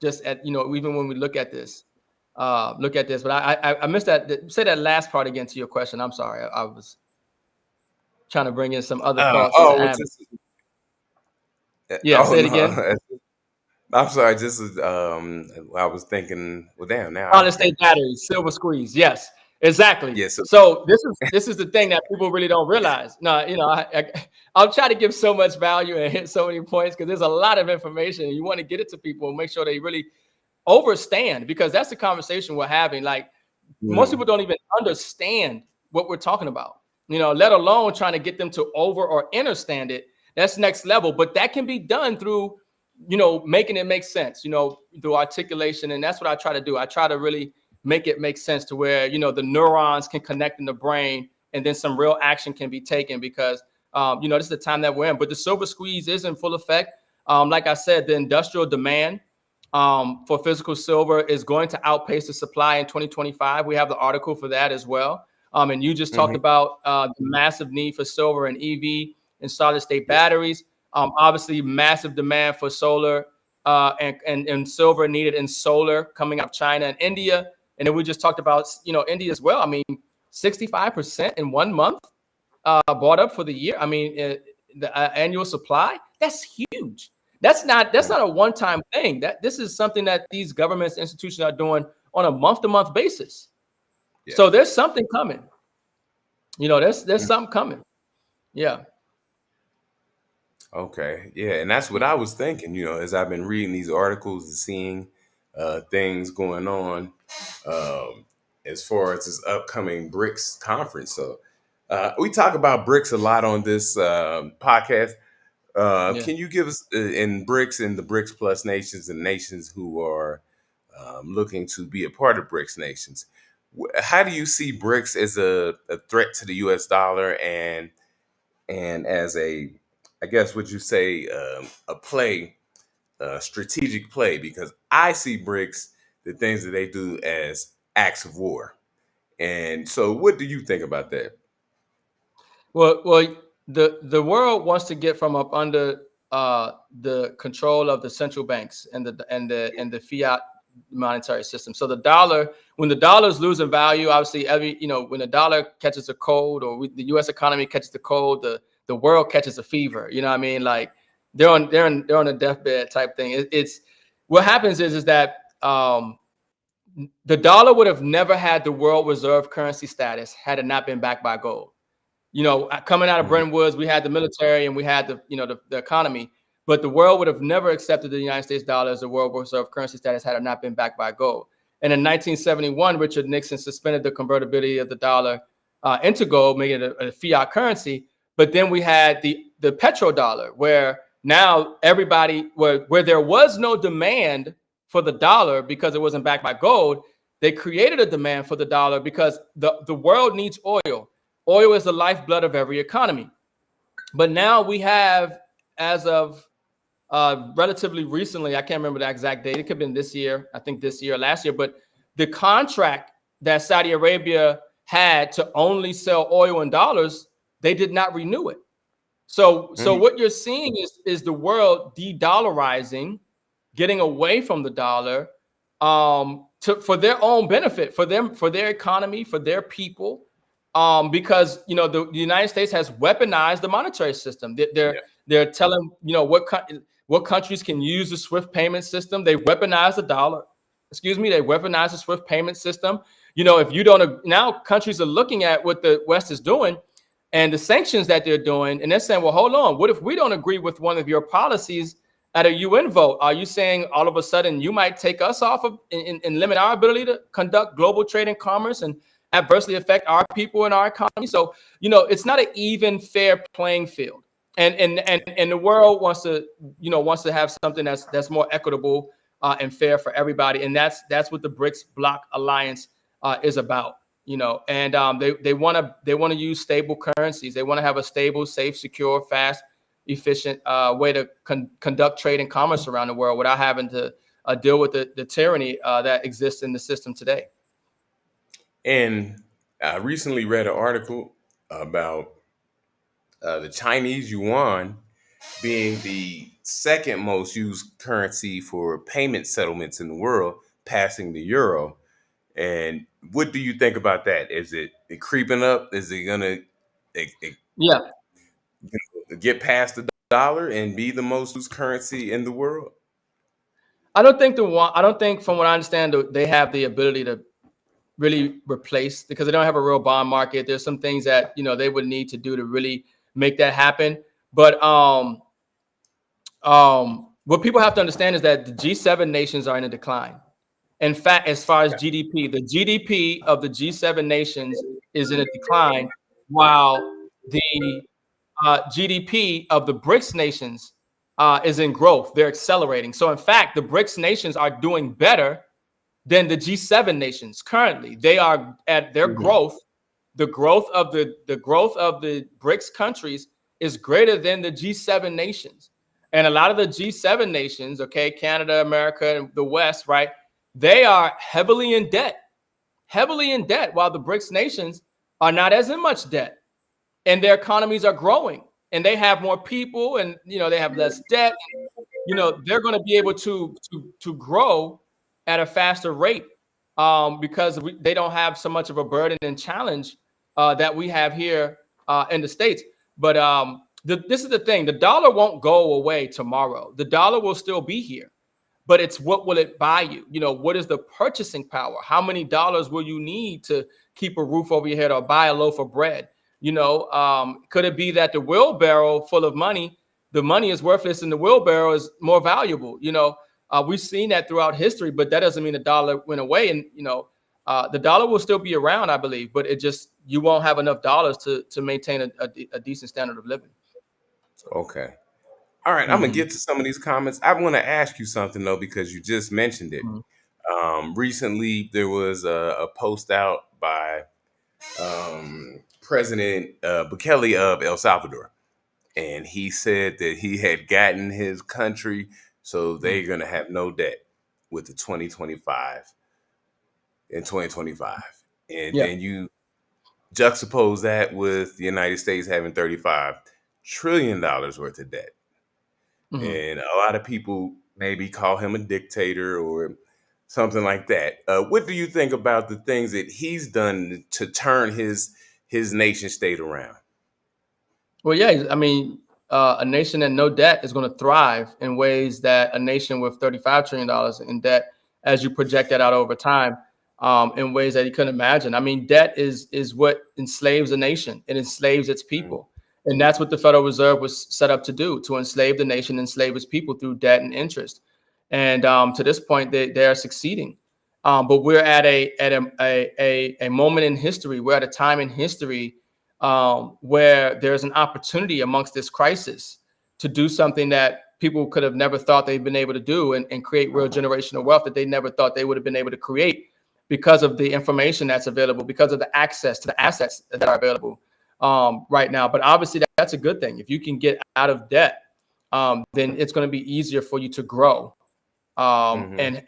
just at even when we look at this, But I missed that. Say that last part again to your question. I'm sorry. I was trying to bring in some other thoughts that I Oh, have. just Yeah, oh say it again. no. I'm sorry. Just I was thinking. Well, damn. Now I Solid forgot. state batteries, silver squeeze. Yes, exactly. Yeah. So So this is the thing that people really don't realize. No, I'll try to give so much value and hit so many points because there's a lot of information and you want to get it to people and make sure they really overstand, because that's the conversation we're having. Like, most people don't even understand what we're talking about, let alone trying to get them to over or understand it. That's next level. But that can be done through, making it make sense, through articulation. And that's what I try to do. I try to really make it make sense to where, the neurons can connect in the brain and then some real action can be taken because, this is the time that we're in. But the silver squeeze is in full effect. Like I said, the industrial demand for physical silver is going to outpace the supply in 2025. We have the article for that as well. And you just talked about the massive need for silver and EV and solid state yeah. batteries. Obviously, massive demand for solar and silver needed in solar coming out of China and India. And then we just talked about, India as well. I mean, 65% in 1 month bought up for the year. I mean, the annual supply, that's huge. That's not a one-time thing. This is something that these governments, institutions are doing on a month-to-month basis. Yeah. So there's something coming. There's something coming. Yeah. Okay. Yeah. And that's what I was thinking, as I've been reading these articles and seeing things going on. Um, as far as this upcoming BRICS conference. So we talk about BRICS a lot on this podcast. Yeah. Can you give us in BRICS and the BRICS Plus nations and nations who are looking to be a part of BRICS nations? How do you see BRICS as a threat to the U.S. dollar and as a, I guess, would you say a play, strategic play? Because I see BRICS, the things that they do, as acts of war. And so, what do you think about that? Well, the world wants to get from up under the control of the central banks and the fiat monetary system. So the dollar, when the dollar is losing value, obviously when the dollar catches a cold, or the U.S. economy catches the cold, the world catches a fever. You know what I mean? Like they're on a deathbed type thing. It's what happens is that the dollar would have never had the world reserve currency status had it not been backed by gold. Coming out of Mhm. Bretton Woods, we had the military and we had the economy, but the world would have never accepted the United States dollar as the world reserve currency status had it not been backed by gold. And in 1971, Richard Nixon suspended the convertibility of the dollar into gold, making it a fiat currency. But then we had the petrodollar, where now where there was no demand for the dollar because it wasn't backed by gold, they created a demand for the dollar because the world needs oil. Oil is the lifeblood of every economy. But now we have, as of relatively recently, I can't remember the exact date. It could have been this year, I think this year or last year. But the contract that Saudi Arabia had to only sell oil in dollars, they did not renew it. So what you're seeing is the world de-dollarizing, getting away from the dollar for their own benefit, for their economy, for their people. Because the United States has weaponized the monetary system. They're telling what countries can use the SWIFT payment system. They weaponize the dollar. They weaponize the SWIFT payment system. If you don't, now countries are looking at what the West is doing and the sanctions that they're doing, and they're saying, well, hold on, what if we don't agree with one of your policies at a UN vote? Are you saying all of a sudden you might take us off of and limit our ability to conduct global trade and commerce and adversely affect our people and our economy? So, it's not an even, fair playing field. And the world wants to have something that's more equitable and fair for everybody. And that's what the BRICS bloc alliance is about. And they want to use stable currencies. They want to have a stable, safe, secure, fast, efficient way to conduct trade and commerce around the world without having to deal with the tyranny that exists in the system today. And I recently read an article about the Chinese yuan being the second most used currency for payment settlements in the world, passing the euro. And what do you think about that? Is it creeping up? Is it gonna Yeah. get past the dollar and be the most used currency in the world? I don't think from what I understand, they have the ability to really replace, because they don't have a real bond market. There's some things that they would need to do to really make that happen. But what people have to understand is that the G7 nations are in a decline. In fact, as far as GDP, the GDP of the G7 nations is in a decline, while the GDP of the BRICS nations is in growth. They're accelerating. So in fact, the BRICS nations are doing better than the G7 nations currently. They are at their growth. The growth of the BRICS countries is greater than the G7 nations. And a lot of the G7 nations, Canada, America, and the West, right? They are heavily in debt, while the BRICS nations are not as in much debt, and their economies are growing, and they have more people, and they have less debt. They're going to be able to grow at a faster rate because they don't have so much of a burden and challenge that we have here in the States. But this is the thing: the dollar won't go away tomorrow. The dollar will still be here. But it's what will it buy you? What is the purchasing power? How many dollars will you need to keep a roof over your head or buy a loaf of bread? Could it be that the wheelbarrow full of money, the money is worthless and the wheelbarrow is more valuable? We've seen that throughout history, but that doesn't mean the dollar went away. And, The dollar will still be around, I believe, but you won't have enough dollars to maintain a decent standard of living. Okay. All right. I'm gonna Mm-hmm. get to some of these comments. I want to ask you something though, because you just mentioned it. Recently, there was a post out by President Bukele of El Salvador, and he said that he had gotten his country so they're gonna have no debt with the 2025 and 2025, and Yeah. then you juxtapose that with the United States having $35 trillion worth of debt. Mm-hmm. And a lot of people maybe call him a dictator or something like that. What do you think about the things that he's done to turn his nation state around? Well, yeah, I mean, a nation in no debt is going to thrive in ways that a nation with $35 trillion in debt, as you project that out over time, in ways that you couldn't imagine. I mean, debt is what enslaves a nation. It enslaves its Mm, people, and that's what the Federal Reserve was set up to do: to enslave the nation, enslave its people through debt and interest. And to this point, they are succeeding. But we're at a moment in history. We're at a time in history where there's an opportunity amongst this crisis to do something that people could have never thought they'd been able to do, and create real generational wealth that they never thought they would have been able to create because of the information that's available, because of the access to the assets that are available right now. But obviously, that's a good thing. If you can get out of debt, then it's going to be easier for you to grow. mhm.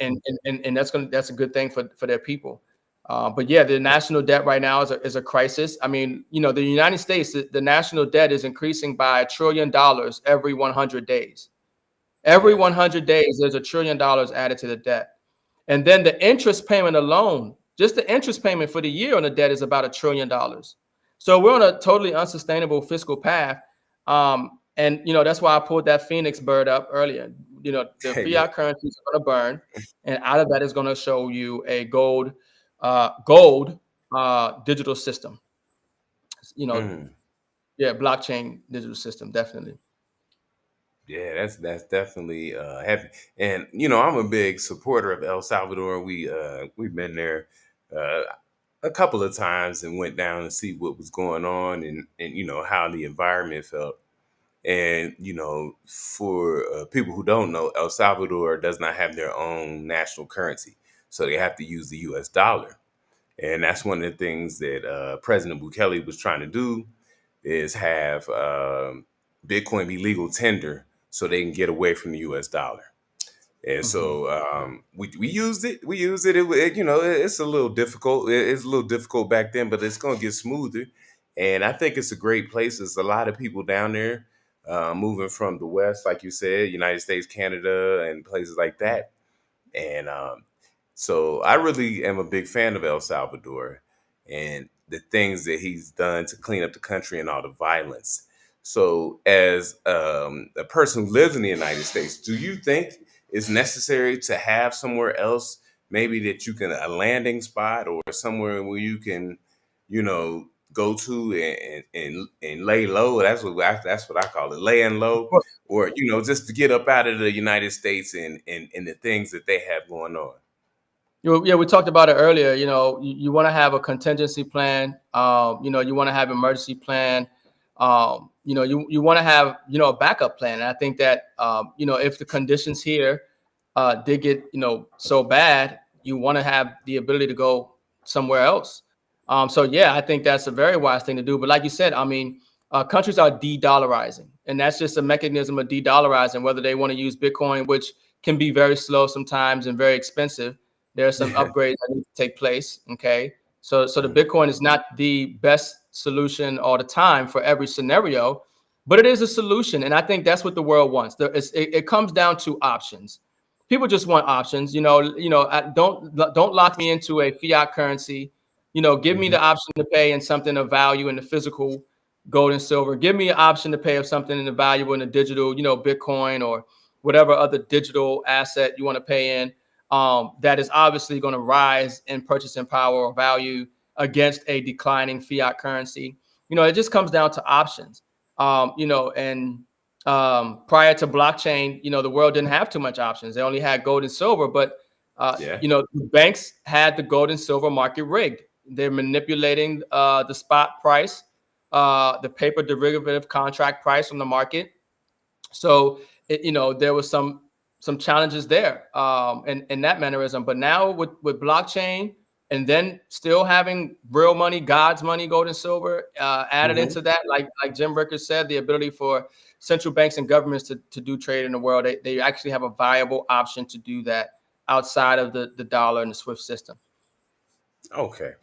And that's a good thing for their people. But yeah, the national debt right now is a crisis. I mean, the United States, the national debt is increasing by $1 trillion every 100 days. Every Yes. 100 days, there's $1 trillion added to the debt. And then the interest payment alone, just the interest payment for the year on the debt is about $1 trillion. So we're on a totally unsustainable fiscal path. And that's why I pulled that Phoenix bird up earlier. The Yeah. fiat currencies are going to burn, and out of that is going to show you a gold digital system. You know, Mm. yeah, blockchain digital system, definitely. Yeah, that's definitely heavy. And I'm a big supporter of El Salvador. We've been there uh, a couple of times and went down to see what was going on, and how the environment felt. And for people who don't know, El Salvador does not have their own national currency, so they have to use the U.S. dollar. And that's one of the things that President Bukele was trying to do, is have Bitcoin be legal tender so they can get away from the U.S. dollar. And Mhm. so we used it. We used it. It's a little difficult. It's a little difficult back then, but it's going to get smoother. And I think it's a great place. There's a lot of people down there moving from the West, like you said, United States, Canada, and places like that. And so I really am a big fan of El Salvador and the things that he's done to clean up the country and all the violence. So, as a person who lives in the United States, do you think it's necessary to have somewhere else, maybe that you can, a landing spot or somewhere where you can, go to and lay low? That's what I call it, laying Of low, course. or just to get up out of the United States and the things that they have going on. Yeah, we talked about it earlier. You want to have a contingency plan. You want to have emergency plan. You want to have a backup plan. And I think that if the conditions here did get so bad, you want to have the ability to go somewhere else. So yeah, I think that's a very wise thing to do. But like you said, I mean, countries are de-dollarizing, and that's just a mechanism of de-dollarizing. Whether they want to use Bitcoin, which can be very slow sometimes and very expensive. There are some upgrades that need to take place. Okay. So the Bitcoin is not the best solution all the time for every scenario, but it is a solution. And I think that's what the world wants. It comes down to options. People just want options. Don't lock me into a fiat currency. Give me Mhm. the option to pay in something of value in the physical gold and silver. Give me an option to pay of something in the valuable in the digital, Bitcoin or whatever other digital asset you want to pay in. That is obviously going to rise in purchasing power or value against a declining fiat currency. It just comes down to options. And prior to blockchain, the world didn't have too much options. They only had gold and silver, but Yeah. Banks had the gold and silver market rigged. They're manipulating the spot price, the paper derivative contract price on the market. So there was some challenges there in that mannerism. But now with blockchain, and then still having real money, God's money, gold and silver added Hmm. into that, like Jim Ricker said, the ability for central banks and governments to do trade in the world, they actually have a viable option to do that outside of the dollar and the SWIFT system. Okay.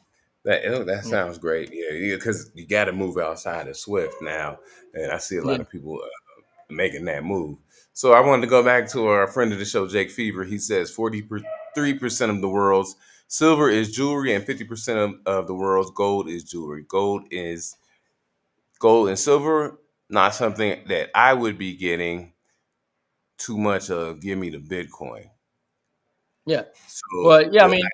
That Yeah, sounds great. Yeah, because you got to move outside of Swift now, and I see a yeah, lot of people making that move. So I wanted to go back to our friend of the show, Jake Fever. He says 43% of the world's silver is jewelry, and 50% of the world's gold is jewelry. Gold and silver, not something that I would be getting too much of. Give me the Bitcoin. yeah. So, Well, yeah, I but mean,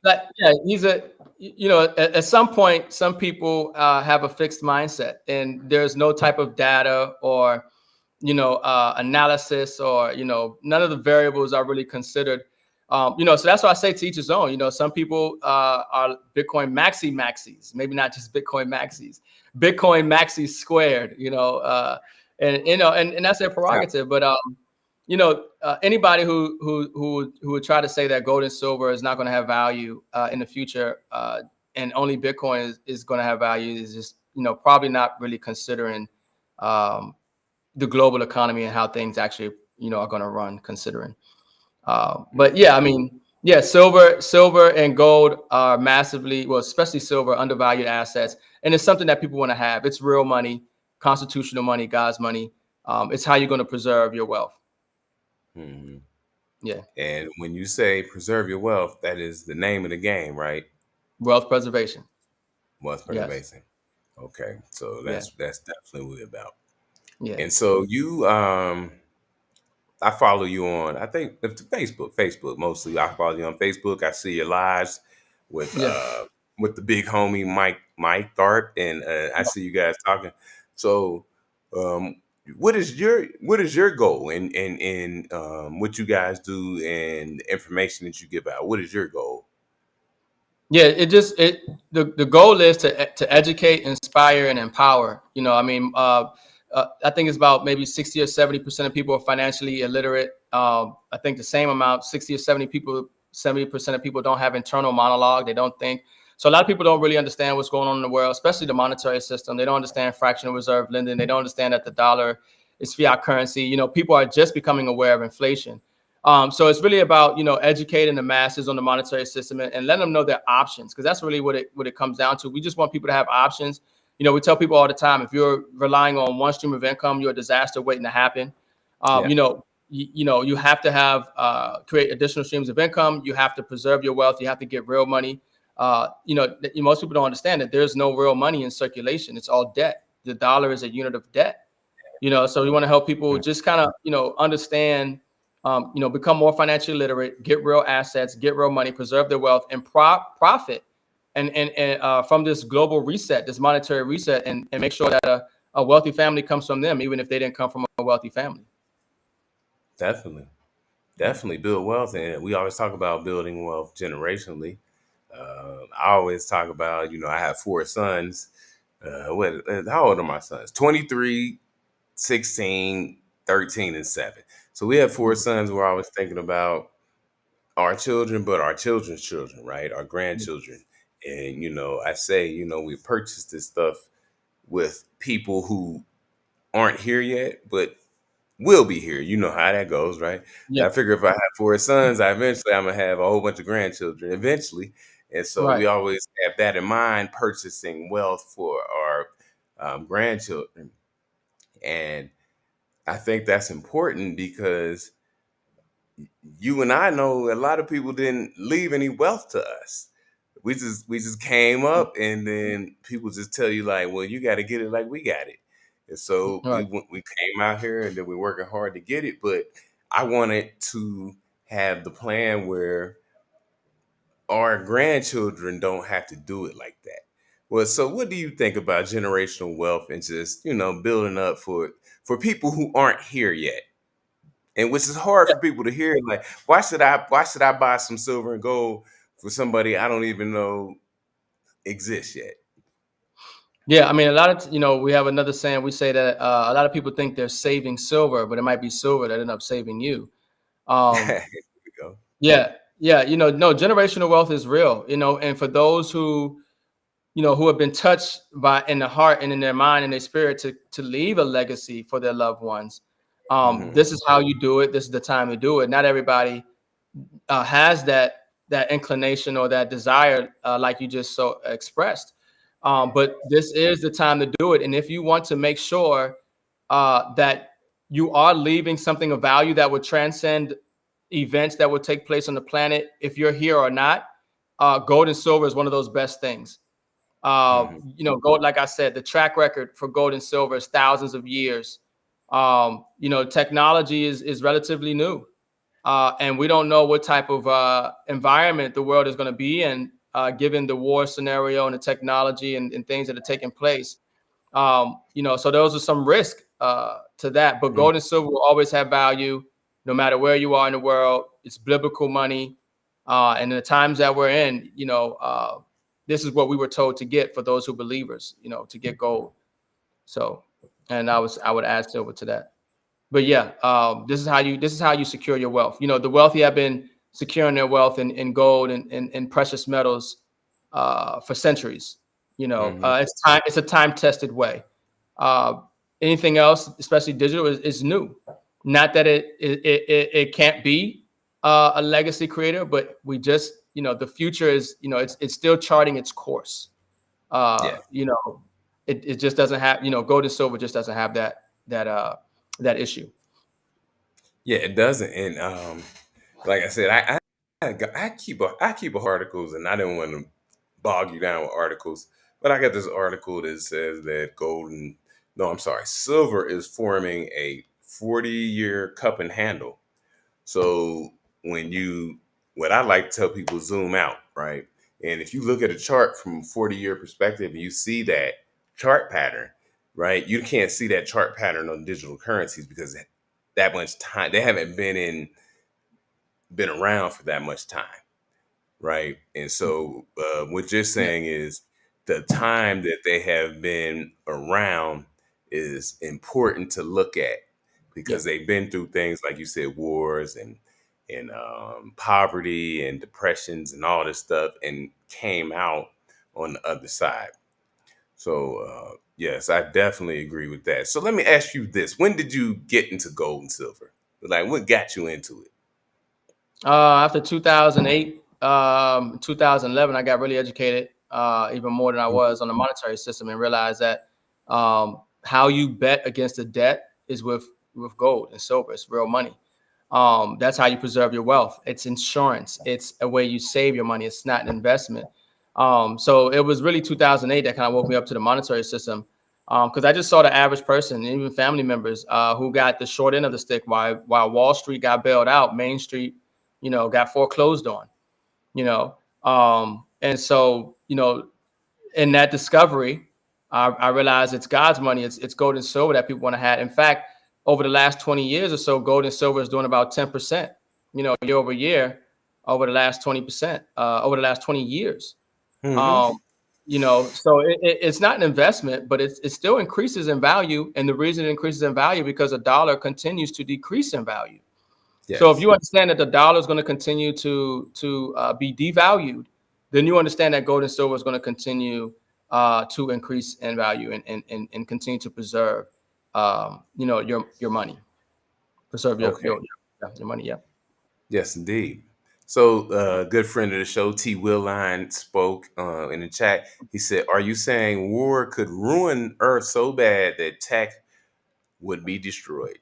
yeah, at some point, some people have a fixed mindset, and there's no type of data or analysis, or none of the variables are really considered. So that's why I say to each his own. Some people are Bitcoin maxis, maybe not just Bitcoin maxis, Bitcoin maxis squared. And that's their prerogative. But anybody who would try to say that gold and silver is not going to have value in the future, and only Bitcoin is going to have value, is just probably not really considering um, the global economy and how things actually are going to run, considering. But yeah, I mean, yeah, silver and gold are massively, well, especially silver, undervalued assets, and it's something that people want to have. It's real money, constitutional money, God's money. It's how you're going to preserve your wealth. mhm. Yeah, And when you say preserve your wealth, that is the name of the game, right? wealth preservation. Wealth Yes. preservation. Okay, so Yeah. that's definitely what it's about. Yeah. And so I follow you on, I think Facebook mostly. I follow you on Facebook. I see your lives with Yeah. uh with the big homie Mike Tharp, and I see you guys talking. So um what is your goal in what you guys do and the information that you give out? What is your goal? Yeah, the goal is to educate, inspire, and empower. I mean, I think it's about maybe 60 or 70% of people are financially illiterate. I think the same amount, 60 or 70% of people don't have internal monologue. They don't think. So a lot of people don't really understand what's going on in the world, especially the monetary system. They don't understand fractional reserve lending. They don't understand that the dollar is fiat currency. People are just becoming aware of inflation. So it's really about educating the masses on the monetary system, and letting them know their options, because that's really what it comes down to. We just want people to have options. We tell people all the time, if you're relying on one stream of income, you're a disaster waiting to happen. Yeah, You have to have create additional streams of income. You have to preserve your wealth. You have to get real money. Most people don't understand that there's no real money in circulation. It's all debt. The dollar is a unit of debt. So we want to help people just kind of understand, become more financially literate, get real assets, get real money, preserve their wealth, and profit and from this global reset, this monetary reset, and make sure that a wealthy family comes from them, even if they didn't come from a wealthy family. definitely. Yeah. Definitely build wealth, and we always talk about building wealth generationally. I always talk about, I have four sons. How old are my sons? 23, 16, 13, and 7. So we have four Mhm. sons. We're always thinking about our children, but our children's children, right? Our grandchildren. And, I say, we purchased this stuff with people who aren't here yet, but will be here. You know how that goes, right? Yeah. I figure if I have four sons, I'm gonna have a whole bunch of grandchildren eventually, and so Right. we always have that in mind, purchasing wealth for our grandchildren. And I think that's important because you and I know a lot of people didn't leave any wealth to us. We just came up, and then people just tell you like, well, you got to get it like we got it. And so we Right. we came out here, and then we're working hard to get it. But I wanted to have the plan where our grandchildren don't have to do it like that. Well, so what do you think about generational wealth and just building up for people who aren't here yet? and which is hard for people to hear. Like, why should I buy some silver and gold for somebody I don't even know exists yet? Yeah, I mean, a lot of we have another saying. We say that a lot of people think they're saving silver, but it might be silver that end up saving you. Um, Here we go. yeah, yeah, no, generational wealth is real. And for those who have been touched by in the heart and in their mind and their spirit to leave a legacy for their loved ones, Hmm. this is how you do it. This is the time to do it. Not everybody has that inclination or that desire, like you just so expressed. But this is the time to do it. And if you want to make sure that you are leaving something of value that would transcend events that would take place on the planet, if you're here or not, gold and silver is one of those best things. Hmm. Gold, like I said, the track record for gold and silver is thousands of years. Technology is relatively new. And we don't know what type of environment the world is going to be in, given the war scenario and the technology and things that are taking place. So those are some risk to that. But gold and silver will always have value, no matter where you are in the world. It's biblical money, and in the times that we're in, this is what we were told to get for those who believers, to get gold. So, and I would add silver to that. But yeah, this is how you secure your wealth. The wealthy have been securing their wealth in gold and precious metals for centuries. Hmm. It's a time tested way. Uh, Anything else, especially digital, is new. Not that it can't be a legacy creator, but we just the future is it's still charting its course. Yeah. Uh, you know, it just doesn't have gold and silver just doesn't have that issue. Yeah, it doesn't. And like I said, I keep articles, and I didn't want to bog you down with articles, but I got this article that says that no, I'm sorry, silver is forming a 40-year cup and handle. So when you, what I like to tell people, zoom out, right? And if you look at a chart from a 40-year perspective, and you see that chart pattern, right? You can't see that chart pattern on digital currencies because that much time they haven't been around for that much time, right? And so what you're Yeah, saying is the time that they have been around is important to look at yeah, because they've been through things like you said, wars and poverty and depressions and all this stuff, and came out on the other side. So yes, I definitely agree with that. So let me ask you this: when did you get into gold and silver? Like, what got you into it? After 2008, 2011, I got really educated, even more than I was on the monetary system, and realized that how you bet against the debt is with gold and silver. It's real money. That's how you preserve your wealth. It's insurance. It's a way you save your money. It's not an investment. So it was really 2008 that kind of woke me up to the monetary system, because I just saw the average person, and even family members, who got the short end of the stick while Wall Street got bailed out, Main Street, got foreclosed on. And so in that discovery, I realized it's God's money. It's gold and silver that people want to have. In fact, over the last 20 years or so, gold and silver is doing about 10%, year over year, over the last 20%, over the last 20 years. Hmm. Um, so it's not an investment, but it still increases in value. And the reason it increases in value because a dollar continues to decrease in value. So if Yes. you understand that the dollar is going to continue to be devalued, then you understand that gold and silver is going to continue to increase in value and continue to preserve, your money, preserve Okay. your money. Yeah. Yes, indeed. So, good friend of the show, T. Willine, spoke in the chat. He said, "Are you saying war could ruin Earth so bad that tech would be destroyed?"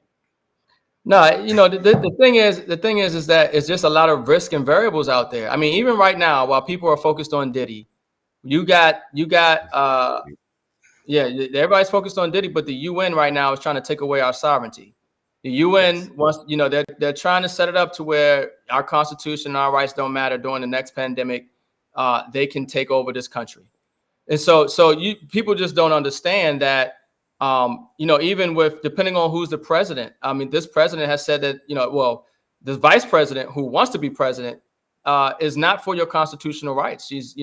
No, the thing is that it's just a lot of risk and variables out there. I mean, even right now, while people are focused on Diddy, you got yeah, everybody's focused on Diddy, but the UN right now is trying to take away our sovereignty. The Yes. UN wants, they're trying to set it up to where our constitution, our rights don't matter during the next pandemic. They can take over this country, and so you people just don't understand that. Even with depending on who's the president. I mean, this president has said that, well, the vice president who wants to be president is not for your constitutional rights. She's,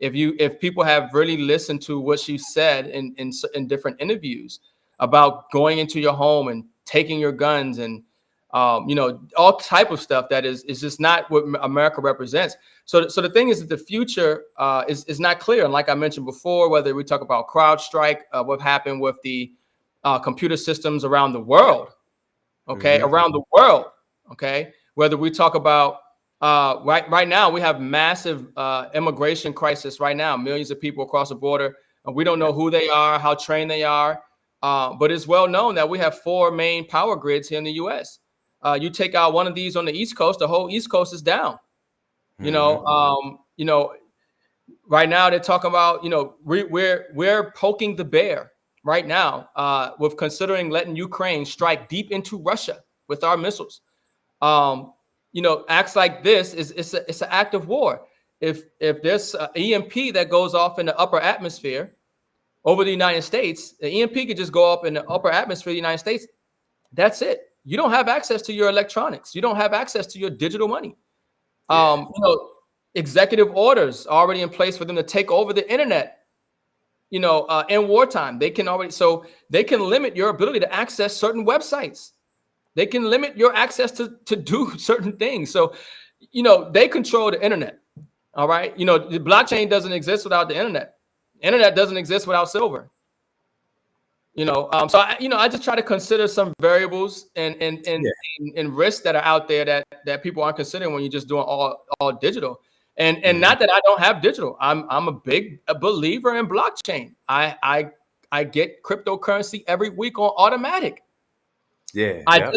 if people have really listened to what she said in different interviews about going into your home and taking your guns and all type of stuff that is just not what America represents. So the thing is that the future is not clear. And like I mentioned before, whether we talk about CrowdStrike, what happened with the computer systems around the world, okay, around the world, okay, whether we talk about right now, we have massive immigration crisis right now, millions of people across the border. And we don't know who they are, how trained they are. But it's well known that we have 4 main power grids here in the U.S. You take out one of these on the East Coast, the whole East Coast is down. Right now they're talking about, we're poking the bear right now with considering letting Ukraine strike deep into Russia with our missiles. Acts like this it's an act of war. If there's an EMP that goes off in the upper atmosphere over the United States, the EMP could just go up in the upper atmosphere of the United States. That's it. You don't have access to your electronics. You don't have access to your digital money. Executive orders already in place for them to take over the internet. In wartime, they can limit your ability to access certain websites. They can limit your access to do certain things. So, they control the internet. All right. The blockchain doesn't exist without the internet. Internet doesn't exist without silver. So I just try to consider some variables and risks that are out there that people aren't considering when you're just doing all digital. And not that I don't have digital. I'm a big believer in blockchain. I get cryptocurrency every week on automatic. Yeah. I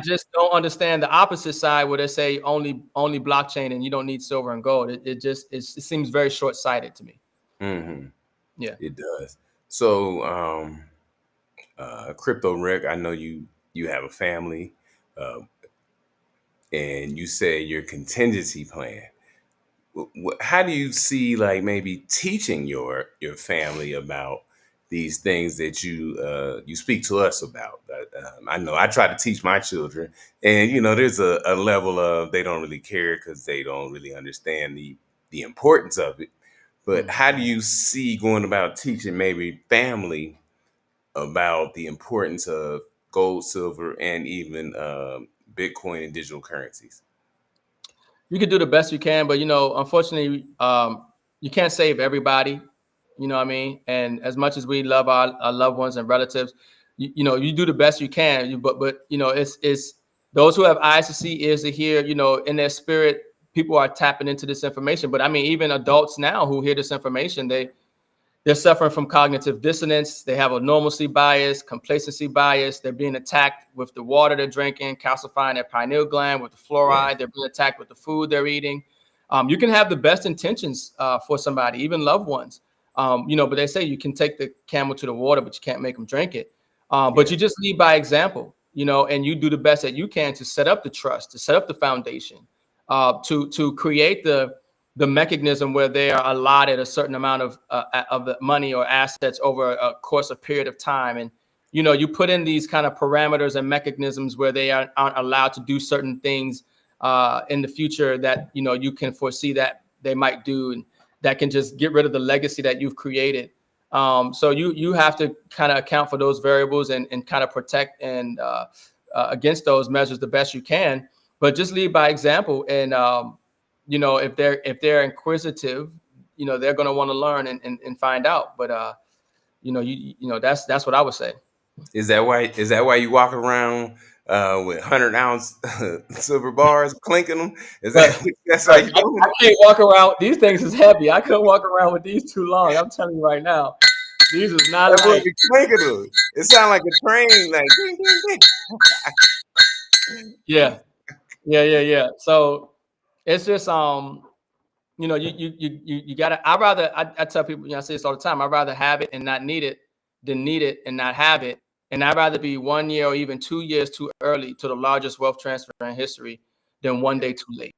just don't understand the opposite side where they say only blockchain and you don't need silver and gold. It seems very short-sighted to me. Mm-hmm. Yeah, it does. So, Crypto Rick, I know you have a family, and you say your contingency plan. How do you see, like, maybe teaching your family about these things that you speak to us about? I know I try to teach my children, and there's a level of they don't really care because they don't really understand the importance of it. But how do you see going about teaching maybe family about the importance of gold, silver, and even Bitcoin and digital currencies? you can do the best you can, but unfortunately, you can't save everybody. You know what I mean? And as much as we love our loved ones and relatives, you do the best you can. But it's those who have eyes to see, ears to hear. In their spirit, people are tapping into this information. But I mean, even adults now who hear this information, they're suffering from cognitive dissonance. They have a normalcy bias, complacency bias. They're being attacked with the water they're drinking, calcifying their pineal gland with the fluoride. They're being attacked with the food they're eating. You can have the best intentions for somebody, even loved ones. But they say you can take the camel to the water, but you can't make them drink it. But you just lead by example, and you do the best that you can to set up the trust, to set up the foundation, to create the mechanism where they are allotted a certain amount of the money or assets over a course of period of time. And, you put in these kind of parameters and mechanisms where they aren't allowed to do certain things in the future that, you can foresee that they might do, and that can just get rid of the legacy that you've created. So you have to kind of account for those variables and kind of protect and against those measures the best you can, but just lead by example. And, if they're inquisitive, they're going to want to learn and find out. But that's what I would say. Is that why you walk around with 100-ounce silver bars, clinking them? That's how you doing? I can't walk around. These things is heavy. I couldn't walk around with these too long. I'm telling you right now. These is not light. Clinking them. It sounds like a train, like ding, ding, ding. Yeah. So it's just you gotta. I tell people, I say this all the time. I'd rather have it and not need it than need it and not have it. And I'd rather be 1 year or even 2 years too early to the largest wealth transfer in history than one day too late.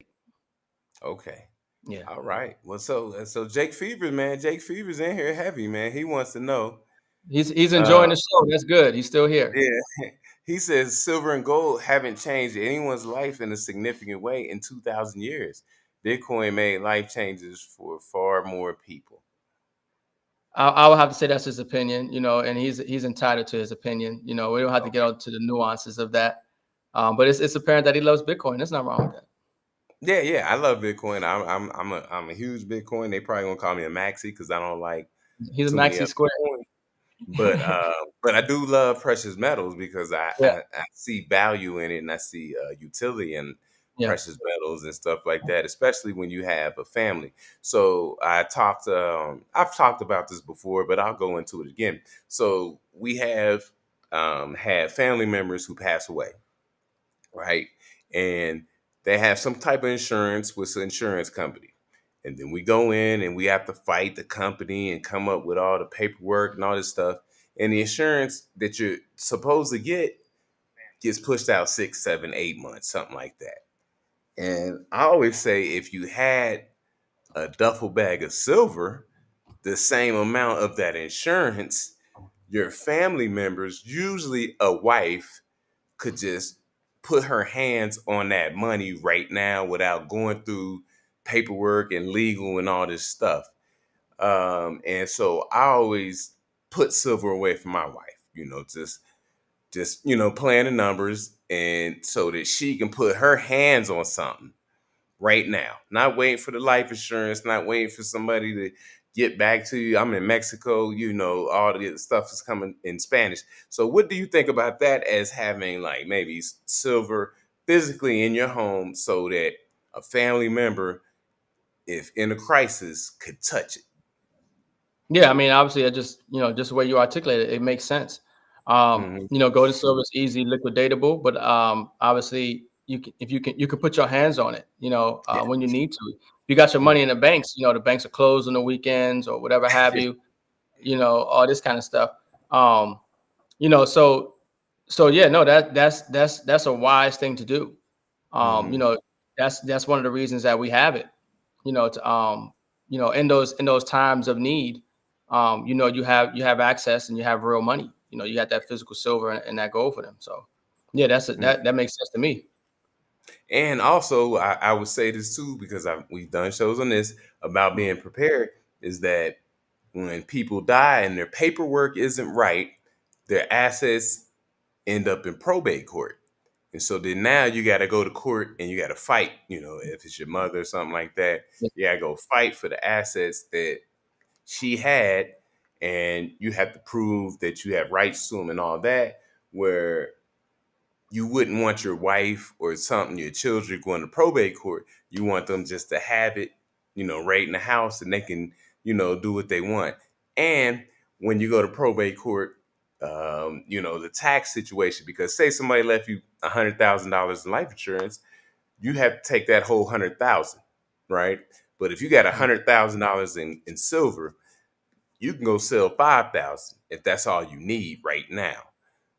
Okay. Yeah. All right. Well, so Jake Fevers, man. Jake Fevers in here heavy, man. He wants to know, He's Uh, enjoying the show. That's good. He's still here. yeah. He says silver and gold haven't changed anyone's life in a significant way in 2,000 years. Bitcoin made life changes for far more people. I would have to say that's his opinion, and he's entitled to his opinion. We don't have to get Okay. into the nuances of that. But it's apparent that he loves Bitcoin. There's nothing wrong with that. Yeah, yeah, I love Bitcoin. I'm a huge Bitcoin. They probably gonna call me a maxi because I don't like He's a too many maxi other square. coins. But I do love precious metals because Yeah, I see value in it and I see utility in yeah. precious metals and stuff like that, especially when you have a family. So I've talked about this before, but I'll go into it again. So we have had family members who pass away, right? And they have some type of insurance with an insurance company. And then we go in and we have to fight the company and come up with all the paperwork and all this stuff. And the insurance that you're supposed to get gets pushed out 6, 7, 8 months, something like that. And I always say if you had a duffel bag of silver, the same amount of that insurance, your family members, usually a wife, could just put her hands on that money right now without going through paperwork and legal and all this stuff. And so I always put silver away for my wife, just playing the numbers and so that she can put her hands on something right now. Not waiting for the life insurance, not waiting for somebody to get back to you. I'm in Mexico, all the stuff is coming in Spanish. So what do you think about that as having like maybe silver physically in your home so that a family member, if in a crisis, could touch it? Yeah, I mean, obviously, just the way you articulate it, it makes sense. Hmm. Gold and silver is easy liquidatable, but obviously, you can put your hands on it. Yeah. When you need to. If you got your money in the banks, the banks are closed on the weekends or whatever have you. All this kind of stuff. Um, so yeah, no, that's a wise thing to do. Um, you Hmm. know, that's one of the reasons that we have it. To in those times of need, you have access and you have real money. You got that physical silver and that gold for them. So yeah, that makes sense to me. And also, I would say this too because we've done shows on this about being prepared. Is that when people die and their paperwork isn't right, their assets end up in probate court. And so then now you got to go to court and you got to fight, if it's your mother or something like that, Yeah. you got to go fight for the assets that she had. And you have to prove that you have rights to them and all that, where you wouldn't want your wife or something, your children going to probate court. You want them just to have it, right in the house and they can, do what they want. And when you go to probate court, the tax situation, because say somebody left you $100,000 in life insurance, you have to take that whole 100,000, right? But if you got $100,000 in silver, you can go sell 5,000 if that's all you need right now.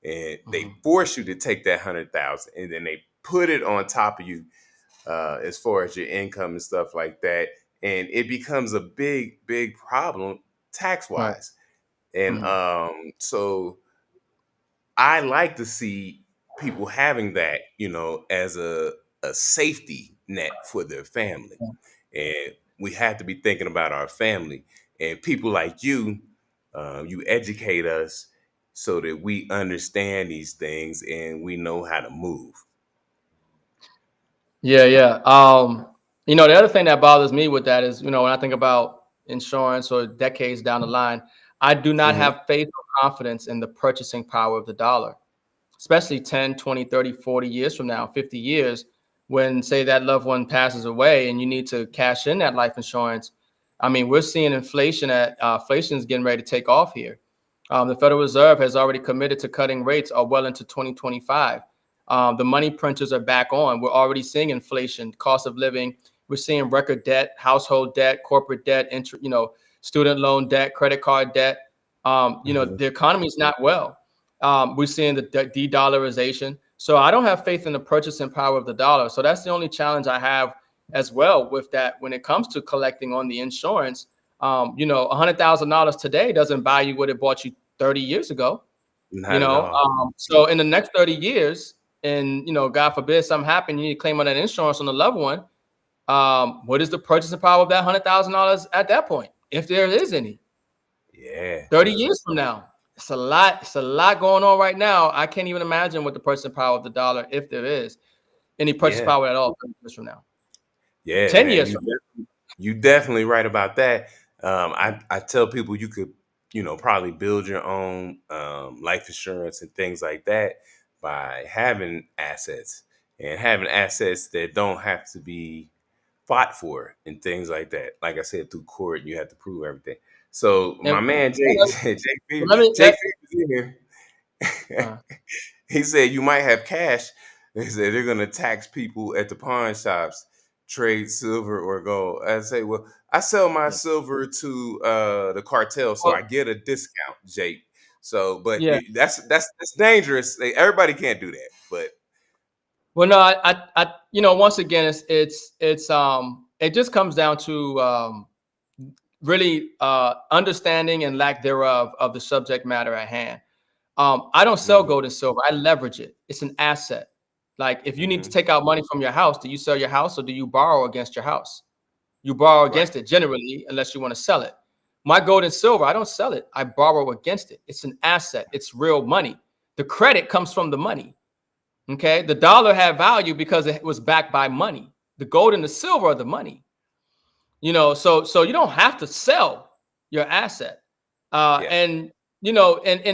And they Mhm. force you to take that 100,000 and then they put it on top of you as far as your income and stuff like that. And it becomes a big, big problem tax Right. wise. And Mhm. so I like to see people having that, as a safety net for their family. And we have to be thinking about our family. And people like you, you educate us so that we understand these things and we know how to move. Yeah, yeah. The other thing that bothers me with that is, when I think about insurance or decades down the line, I do not Hmm. have faith or confidence in the purchasing power of the dollar, especially 10, 20, 30, 40 years from now, 50 years, when say that loved one passes away and you need to cash in that life insurance. I mean, we're seeing inflation is getting ready to take off here. The Federal Reserve has already committed to cutting rates well into 2025. The money printers are back on. We're already seeing inflation, cost of living. We're seeing record debt, household debt, corporate debt, student loan debt, credit card debt. Hmm. The economy is not well. We're seeing the de-dollarization. So I don't have faith in the purchasing power of the dollar. So that's the only challenge I have as well with that when it comes to collecting on the insurance. $100,000 today doesn't buy you what it bought you 30 years ago. Not at all. So in the next 30 years, and God forbid something happened, you need to claim on that insurance on the loved one. What is the purchasing power of that $100,000 at that point, if there is any? Yeah. 30 years from now, it's a lot. It's a lot going on right now. I can't even imagine what the purchasing power of the dollar, if there is any purchase Yeah. power at all, 30 years from now. Yeah, 10 man. years from now. You definitely right about that. I tell people you could, probably build your own life insurance and things like that by having assets and having assets that don't have to be fought for and things like that. Like I said, through court, you have to prove everything. So And my man let me Jake let, is in here. uh, He said you might have cash. They said they're gonna tax people at the pawn shops, trade silver or gold. I say, well, I sell my yeah. silver to the cartel, so Well, I get a discount, Jake. So, but yeah. that's dangerous. Everybody can't do that, but Well, no, once again, it just comes down to really understanding and lack thereof of the subject matter at hand. I don't sell mm-hmm, gold and silver. I leverage it. It's an asset. Like if you need to mm-hmm, take out money from your house, do you sell your house or do you borrow against your house? You borrow right, against it generally, unless you want to sell it. My gold and silver, I don't sell it. I borrow against it. It's an asset. It's real money. The credit comes from the money. Okay. The dollar had value because it was backed by money. The gold and the silver are the money. So you don't have to sell your asset. yeah, And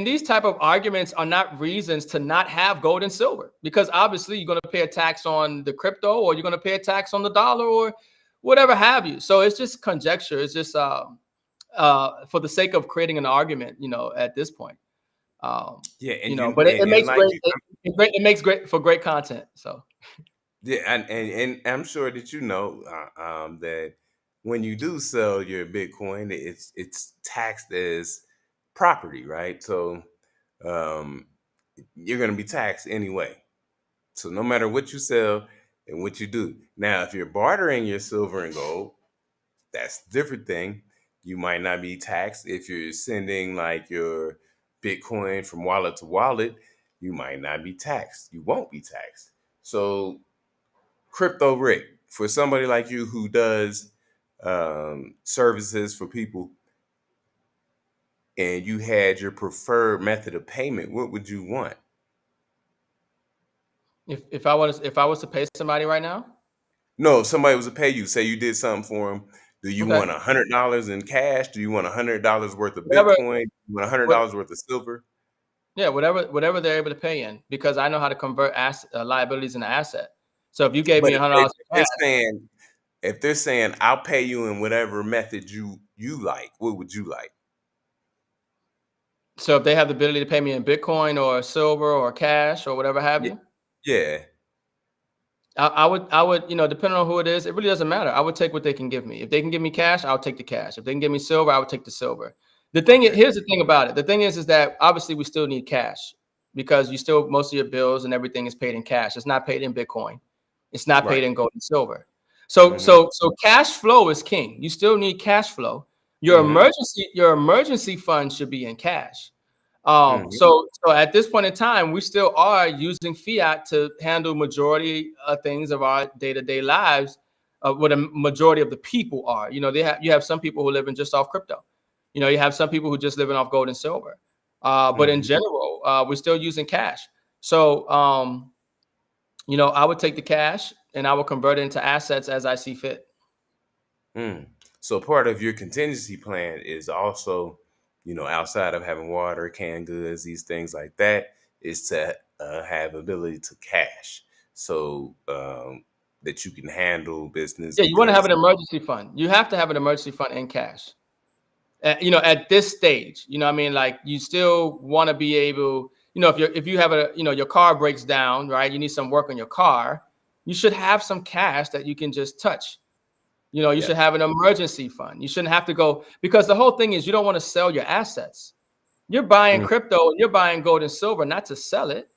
these type of arguments are not reasons to not have gold and silver, because obviously you're going to pay a tax on the crypto, or you're going to pay a tax on the dollar, or whatever have you. So it's just conjecture. It's just for the sake of creating an argument, at this point. yeah, But it and makes like great you, it makes great for great content. So yeah, and I'm sure that that when you do sell your Bitcoin, it's taxed as property, right? So um, you're going to be taxed anyway. So no matter what you sell and what you do. Now, if you're bartering your silver and gold, that's a different thing. You might not be taxed. If you're sending like your Bitcoin from wallet to wallet, you might not be taxed. You won't be taxed. So Crypto Rick, for somebody like you who does services for people and you had your preferred method of payment, what would you want? if I was to pay somebody right now, No, if somebody was to pay you, say you did something for them, do you okay, want $100 in cash? Do you want $100 worth of whatever, Bitcoin? Do you want what, $100 worth of silver? yeah, whatever they're able to pay in, because I know how to convert liabilities into asset. So if you gave But me $100 if cash, they're saying I'll pay you in whatever method you like, what would you like? so if they have the ability to pay me in Bitcoin or silver or cash or whatever have Yeah, you, yeah, I would, depending on who it is, it really doesn't matter. I would take what they can give me. If they can give me cash, I'll take the cash. If they can give me silver, I would take the silver. okay, Here's the thing about it. The thing is that obviously we still need cash, because most of your bills and everything is paid in cash. It's not paid in Bitcoin. It's not paid right. in gold and silver. So Mm-hmm. so cash flow is king. You still need cash flow. Your Mm-hmm. emergency fund should be in cash. Mm-hmm. So at this point in time, we still are using fiat to handle majority of things of our day-to-day lives. What a majority of the people are, you have some people who live in just off crypto. You have some people who just living off gold and silver. But in Mm-hmm. general, we're still using cash. So, I would take the cash and I will convert it into assets as I see fit. Mm. So part of your contingency plan is also, outside of having water, canned goods, these things like that, is to have ability to cash, so that you can handle business Yeah, you want to have because an emergency fund. You have to have an emergency fund in cash. At this stage, I mean, like, you still want to be able, if you have your car breaks down, right? You need some work on your car. You should have some cash that you can just touch. You yeah, should have an emergency fund. You shouldn't have to go, because the whole thing is you don't want to sell your assets. You're buying mm, crypto, you're buying gold and silver, not to sell it.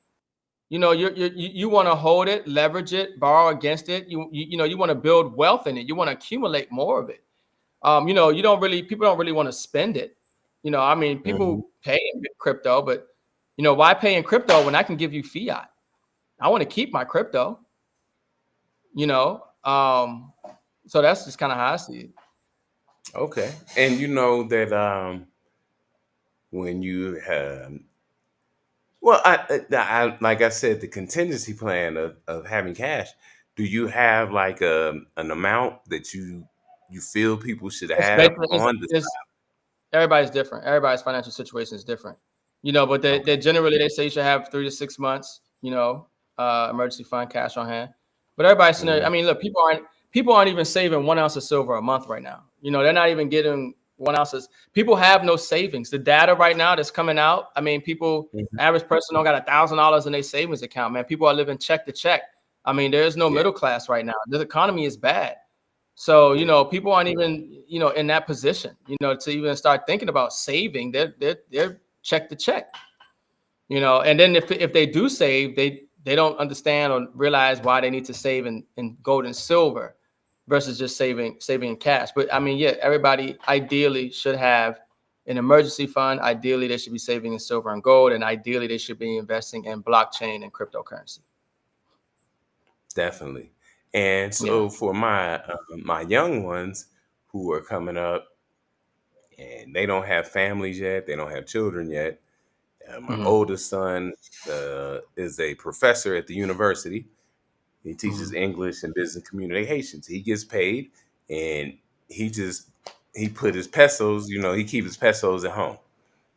You want to hold it, leverage it, borrow against it. You want to build wealth in it. You want to accumulate more of it. People don't really want to spend it. I mean, Mhm. people pay in crypto, but why pay in crypto when I can give you fiat? I want to keep my crypto, you know. So that's just kind of how I see it. Okay, and you know that when you have, well, like I said, the contingency plan of having cash. Do you have like an amount that you feel people should It's have basically on the it's everybody's different. Everybody's financial situation is different, but side? they Okay. generally they say you should have 3 to 6 months, emergency fund cash on hand. But everybody's scenario, I Mhm. mean, look, people aren't even saving 1 ounce of silver a month right now. They're not even getting 1 ounces. People have no savings. The data right now that's coming out, I mean, Mhm. average person don't got $1,000 in their savings account, man. People are living check to check. I mean, there's no Yeah. middle class right now. The economy is bad. So, Yeah. people aren't even, in that position, to even start thinking about saving. They're check to check, and then if they do save, they don't understand or realize why they need to save in gold and silver versus just saving in cash. But I mean, yeah, everybody ideally should have an emergency fund. Ideally, they should be saving in silver and gold, and ideally they should be investing in blockchain and cryptocurrency. Definitely. And Yeah. so for my young ones who are coming up and they don't have families yet, they don't have children yet. My Hmm. oldest son is a professor at the university. He teaches Hmm. English and business communications. He gets paid, and he just he put his pesos. He keeps his pesos at home,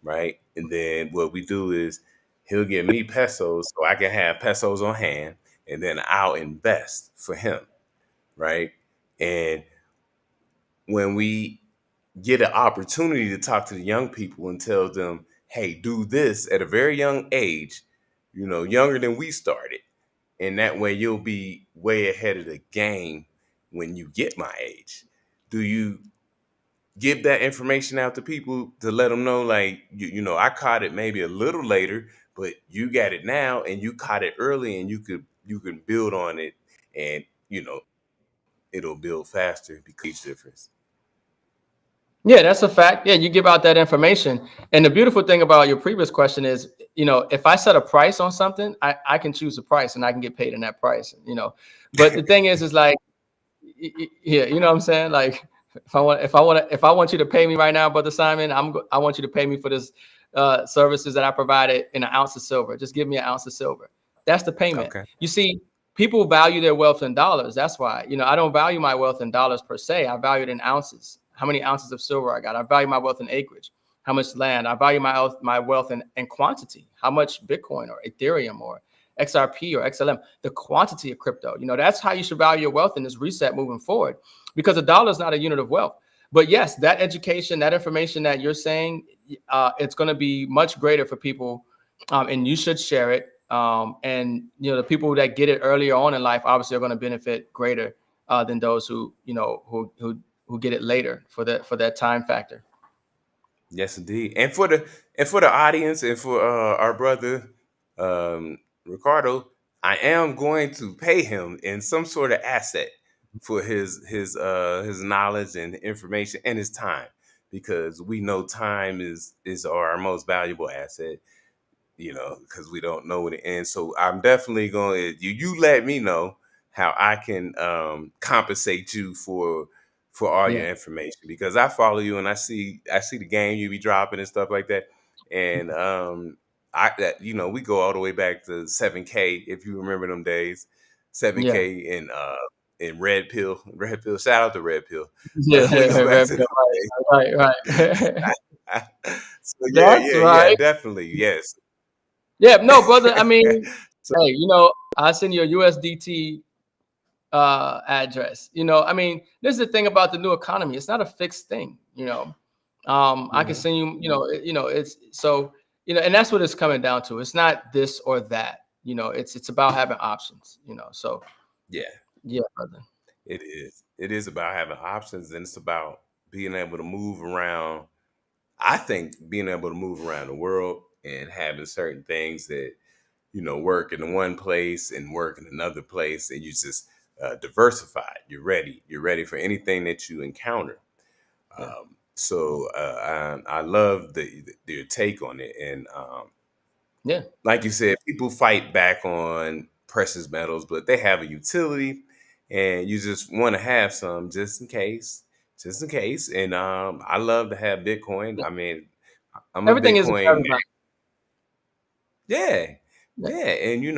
right? And then what we do is he'll give me pesos so I can have pesos on hand, and then I'll invest for him, right? And when we get an opportunity to talk to the young people and tell them, hey, do this at a very young age, younger than we started. And that way you'll be way ahead of the game when you get my age. Do you give that information out to people to let them know, like, I caught it maybe a little later, but you got it now and you caught it early and you can build on it and, it'll build faster because of age difference. Yeah, that's a fact. Yeah, you give out that information. And the beautiful thing about your previous question is, if I set a price on something, I can choose a price and I can get paid in that price. But the thing is like, yeah, you know what I'm saying? Like, if I want you to pay me right now, Brother Simon, I want you to pay me for this services that I provided in an ounce of silver. Just give me an ounce of silver. That's the payment. Okay. You see, people value their wealth in dollars. That's why, I don't value my wealth in dollars per se. I value it in ounces. How many ounces of silver I got? I value my wealth in acreage. How much land? I value my wealth in quantity. How much Bitcoin or Ethereum or XRP or XLM, the quantity of crypto. That's how you should value your wealth in this reset moving forward, because a dollar is not a unit of wealth. But yes, that education, that information that you're saying, it's going to be much greater for people, and you should share it. And the people that get it earlier on in life obviously are going to benefit greater than those who get it later for that time factor. Yes, indeed. And for the audience and for our brother Ricardo, I am going to pay him in some sort of asset for his knowledge and information and his time, because we know time is our most valuable asset, because we don't know when it ends. So I'm definitely going to you let me know how I can compensate you for all Yeah. your information, because I follow you and I see the game you be dropping and stuff like that. And I that we go all the way back to 7K, if you remember them days. Yeah. 7K in Red Pill. Red Pill. Shout out to Red Pill. Yeah. We go back Right. to those Right. Right. days. So yeah, That's yeah, yeah, right. definitely. Yes. Yeah, no, brother. I mean, So hey, I send you a USDT address. I mean, this is the thing about the new economy. It's not a fixed thing. I can mhm. send you. It's so and that's what it's coming down to. It's not this or that. It's about having options. So Yeah, yeah, brother. it is. It is about having options, and it's about being able to move around. I think being able to move around the world and having certain things that work in one place and work in another place, and you just diversified. You're ready. You're ready for anything that you encounter. Yeah. So I love your take on it, and Yeah. like you said, people fight back on precious metals, but they have a utility, and you just want to have some just in case, just in case. And I love to have Bitcoin. I mean, I'm a Everything isn't for Bitcoin. everybody. Yeah, Yeah. yeah, and You're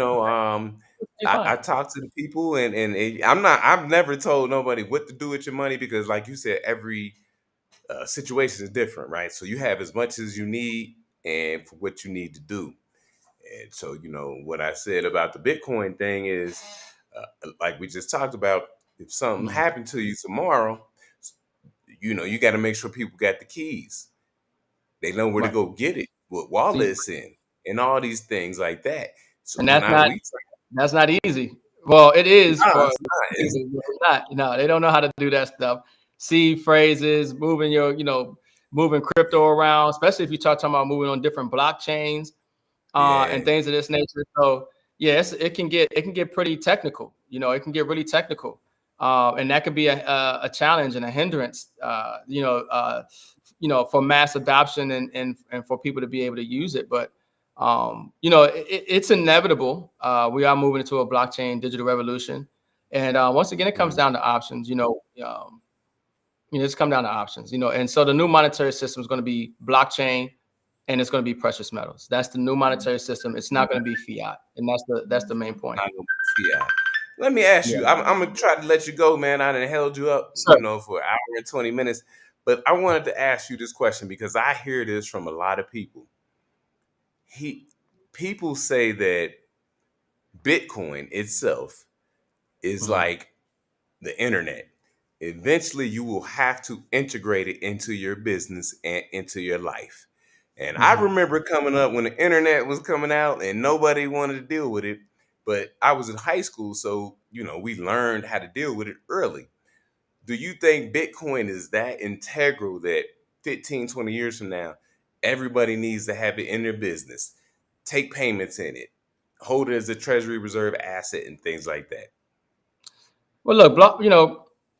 fine. I talk to the people, and I'm not. I've never told nobody what to do with your money because, like you said, every situation is different, right? So you have as much as you need and for what you need to do. And so, what I said about the Bitcoin thing is, like we just talked about, if something Mhm. happened to you tomorrow, you got to make sure people got the keys. They know where to Right. go get it, what See, wallets in, and all these things like that. So and when that's I not we that's not easy. Well, it is no, for it's not. It's people, but it's not. No, they don't know how to do that stuff. Seed phrases, moving moving crypto around, especially if you talking about moving on different blockchains yeah, and things of this nature. So yes, it can get pretty technical. It can get really technical, and that could be a challenge and a hindrance. For mass adoption and for people to be able to use it. But it's inevitable. We are moving into a blockchain digital revolution, and once again, it comes mm, down to options. It's come down to options. And so the new monetary system is going to be blockchain, and it's going to be precious metals. That's the new monetary system. It's not going to be fiat, and that's the main point. not gonna be fiat. Let me ask Yeah, you. I'm gonna try to let you go, man. I done held you up, sir. for an hour and 20 minutes. But I wanted to ask you this question because I hear this from a lot of people. He People say that Bitcoin itself is Mhm. like the internet. Eventually, you will have to integrate it into your business and into your life. And I Mhm. remember coming up when the internet was coming out and nobody wanted to deal with it. But I was in high school, so we learned how to deal with it early. Do you think Bitcoin is that integral that 15, 20 years from now, everybody needs to have it in their business, take payments in it, hold it as a treasury reserve asset and things like that? Well, look,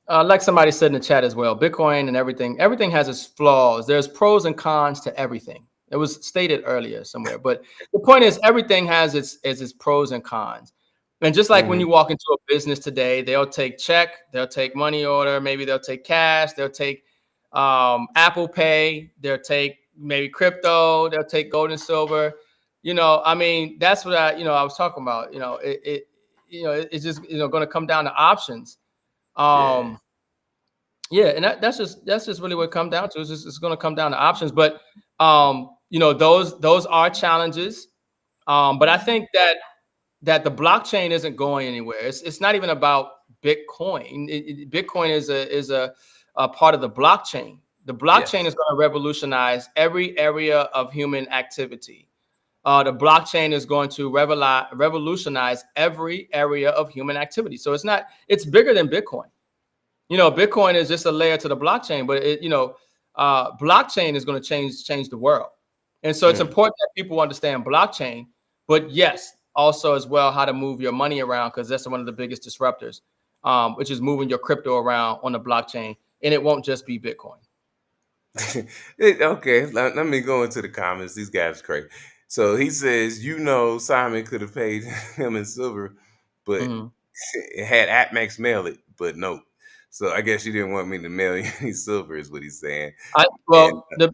like somebody said in the chat as well, Bitcoin and everything has its flaws. There's pros and cons to everything. It was stated earlier somewhere, but the point is everything has its pros and cons. And just like when Hmm. you walk into a business today, they'll take check, they'll take money order, maybe they'll take cash, they'll take Apple Pay, they'll take maybe crypto, they'll take gold and silver. I mean, that's what I was talking about. It's just going to come down to options. Yeah. um yeah, and that's just really what it comes down to. It's going to come down to options. But those are challenges. But I think that the blockchain isn't going anywhere. It's not even about Bitcoin. Bitcoin is a part of the blockchain. The blockchain Yes. is going to revolutionize every area of human activity. The blockchain is going to revolutionize every area of human activity. So it's bigger than Bitcoin. Bitcoin is just a layer to the blockchain, but blockchain is going to change the world. And so it's Mm. important that people understand blockchain, but yes, also as well how to move your money around, because that's one of the biggest disruptors, which is moving your crypto around on the blockchain, and it won't just be Bitcoin. Okay, let me go into the comments. These guys are crazy. So he says, Simon could have paid him in silver, but Mhm. it had AppMax mail it, but no. So I guess you didn't want me to mail you any silver, is what he's saying. And Well, the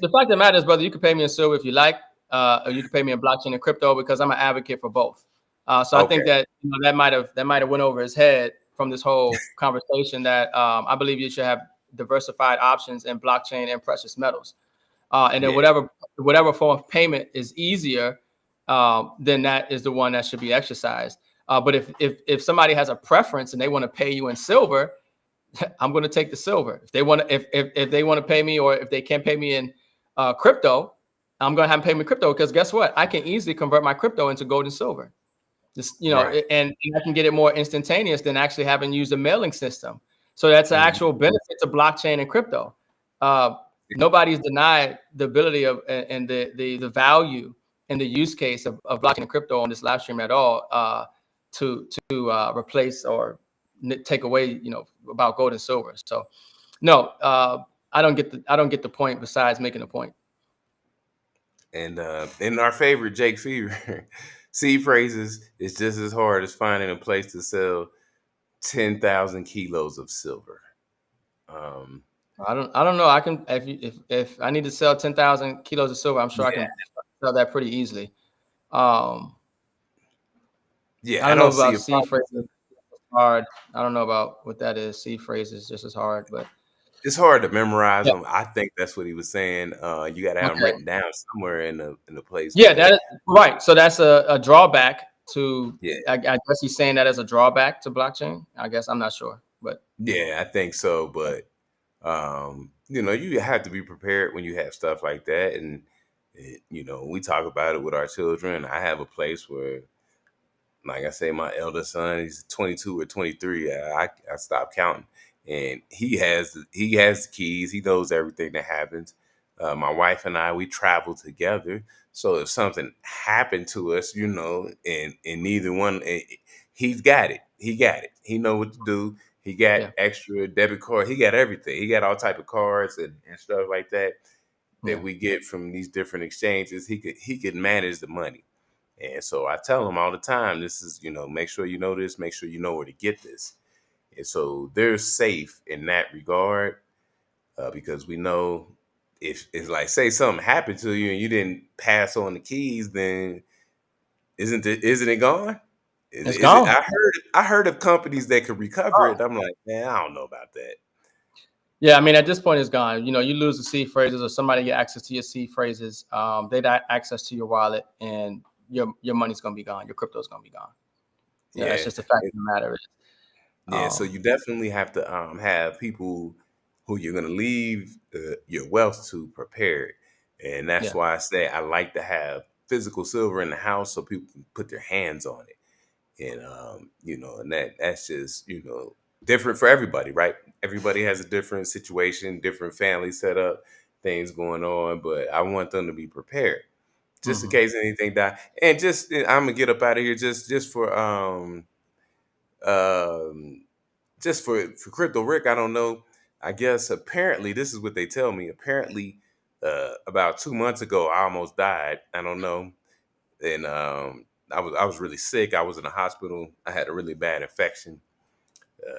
fact of the matter is, brother, you can pay me in silver if you like, or you can pay me in blockchain and crypto, because I'm an advocate for both. So I okay, think that that might have went over his head from this whole conversation, that I believe you should have diversified options in blockchain and precious metals, and then yeah, whatever form of payment is easier, then that is the one that should be exercised. But if somebody has a preference and they want to pay you in silver, I'm going to take the silver. If they want to, if they want to pay me, or if they can't pay me in crypto, I'm going to have them pay me crypto, because guess what? I can easily convert my crypto into gold and silver. Just right. and I can get it more instantaneous than actually having used a mailing system. So that's an Mhm. actual benefit to blockchain and crypto. Uh, Nobody's denied the ability of and the value and the use case of blockchain and crypto on this live stream at all, to replace or take away about gold and silver. So no, I don't get the point. Besides making a point. And our favorite Jake Fever, seed phrases is just as hard as finding a place to sell 10,000 kilos of silver. Um, I don't know. I can if I need to sell 10,000 kilos of silver, I'm sure I yeah, can sell that pretty easily. Um, yeah, I I don't know don't see about a C problem. phrases. Hard. I don't know about what that is. C phrases just as hard, but It's hard to memorize yeah. them. I think that's what he was saying. You got to have them Okay. written down somewhere in the place Yeah, where, that is right. So that's a drawback to. yeah, I guess he's saying that as a drawback to blockchain. I guess I'm not sure, but yeah, I think so. But you have to be prepared when you have stuff like that, and we talk about it with our children. I have a place where, like I say, my eldest son, he's 22 or 23. I stopped counting, and he has the keys. He knows everything that happens. My wife and I, we travel together. So if something happened to us, and neither one, he's got it. He got it. He know what to do. He got yeah, extra debit card. He got everything. He got all type of cards and stuff like that yeah. we get from these different exchanges. He could manage the money. And so I tell them all the time, this is, make sure you know this, make sure you know where to get this. And so they're safe in that regard because we know if it's like, say something happened to you and you didn't pass on the keys, then isn't it gone? It's Is it? gone. I heard of companies that could recover it. I'm like, man, I don't know about that. Yeah, I mean, at this point, it's gone. You lose the C phrases, or somebody get access to your C phrases. They got access to your wallet, and your money's gonna be gone. Your crypto's gonna be gone. Yeah, that's Yeah. just the fact of the matter. Yeah, so you definitely have to have people who you're going to leave your wealth to prepared, and that's Yeah, why I say I like to have physical silver in the house so people can put their hands on it, and and that's just different for everybody, right? Everybody has a different situation, different family setup, things going on, but I want them to be prepared just in hmm case anything die. And I'm gonna get up out of here um just for crypto Rick, I don't know. I guess apparently this is what they tell me. Apparently, about 2 months ago, I almost died. I don't know, and I was really sick. I was in the hospital. I had a really bad infection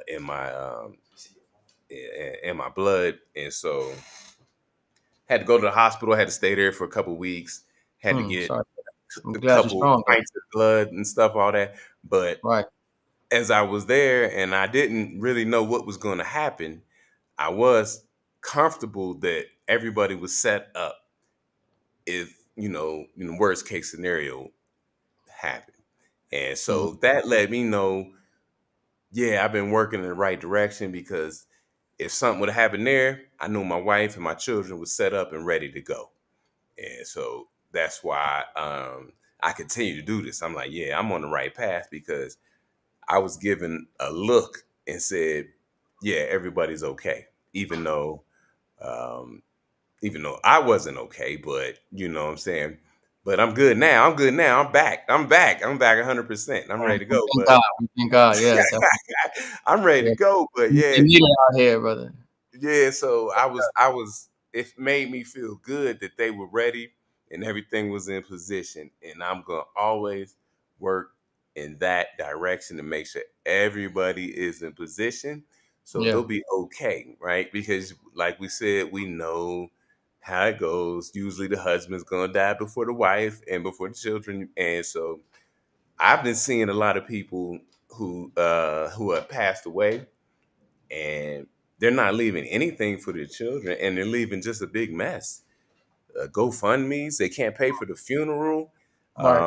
in my blood, and so had to go to the hospital. Had to stay there for a couple weeks. Had to get Sorry, I'm a glad you're couple strong though. pints of blood and stuff, all that. But Right. as I was there, and I didn't really know what was going to happen. I was comfortable that everybody was set up if worst case scenario happened, and hmm so that let me know, yeah, I've been working in the right direction because if something would have happened there, I knew my wife and my children was set up and ready to go, and so that's why I continue to do this. I'm like, yeah, I'm on the right path because I was given a look and said, yeah, everybody's okay, even though. Um, even though I wasn't okay, but you know what I'm saying. But I'm good now. I'm good now. I'm back. I'm back. I'm back 100%. I'm ready to We go. thank But God. We thank God. Yeah, definitely. I'm ready to Yeah. go. But They yeah, need it out here, brother. yeah. So it made me feel good that they were ready and everything was in position. And I'm gonna always work in that direction to make sure everybody is in position so they'll Yeah. be okay, right? Because like we said, we know how it goes. Usually the husband's gonna die before the wife and before the children. And so I've been seeing a lot of people who have passed away and they're not leaving anything for their children and they're leaving just a big mess. GoFundMe's, they can't pay for the funeral, Right.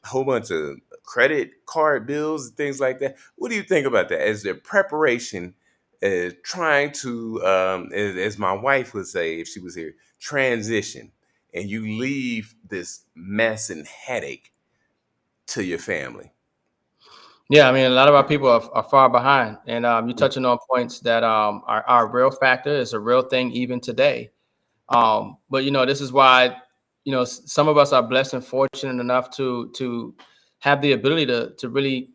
a whole bunch of credit card bills and things like that. What do you think about that as their preparation, trying to, as my wife would say if she was here, transition, and you leave this mess and headache to your family? Yeah, I mean, a lot of our people are far behind, and you're touching on points that are real factor. It's a real thing even today. But this is why some of us are blessed and fortunate enough to have the ability to really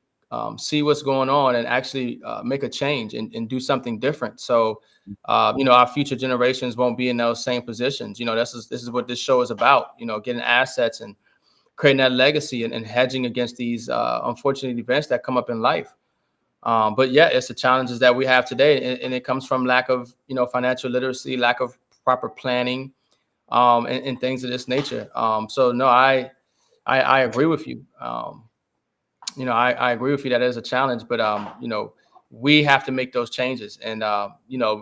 see what's going on and actually make a change and do something different. So, our future generations won't be in those same positions. This is what this show is about. Getting assets and creating that legacy and hedging against these unfortunate events that come up in life. But yeah, it's the challenges that we have today, and it comes from lack of financial literacy, lack of proper planning, and things of this nature. So no, I agree with you. I agree with you that is a challenge, but we have to make those changes, and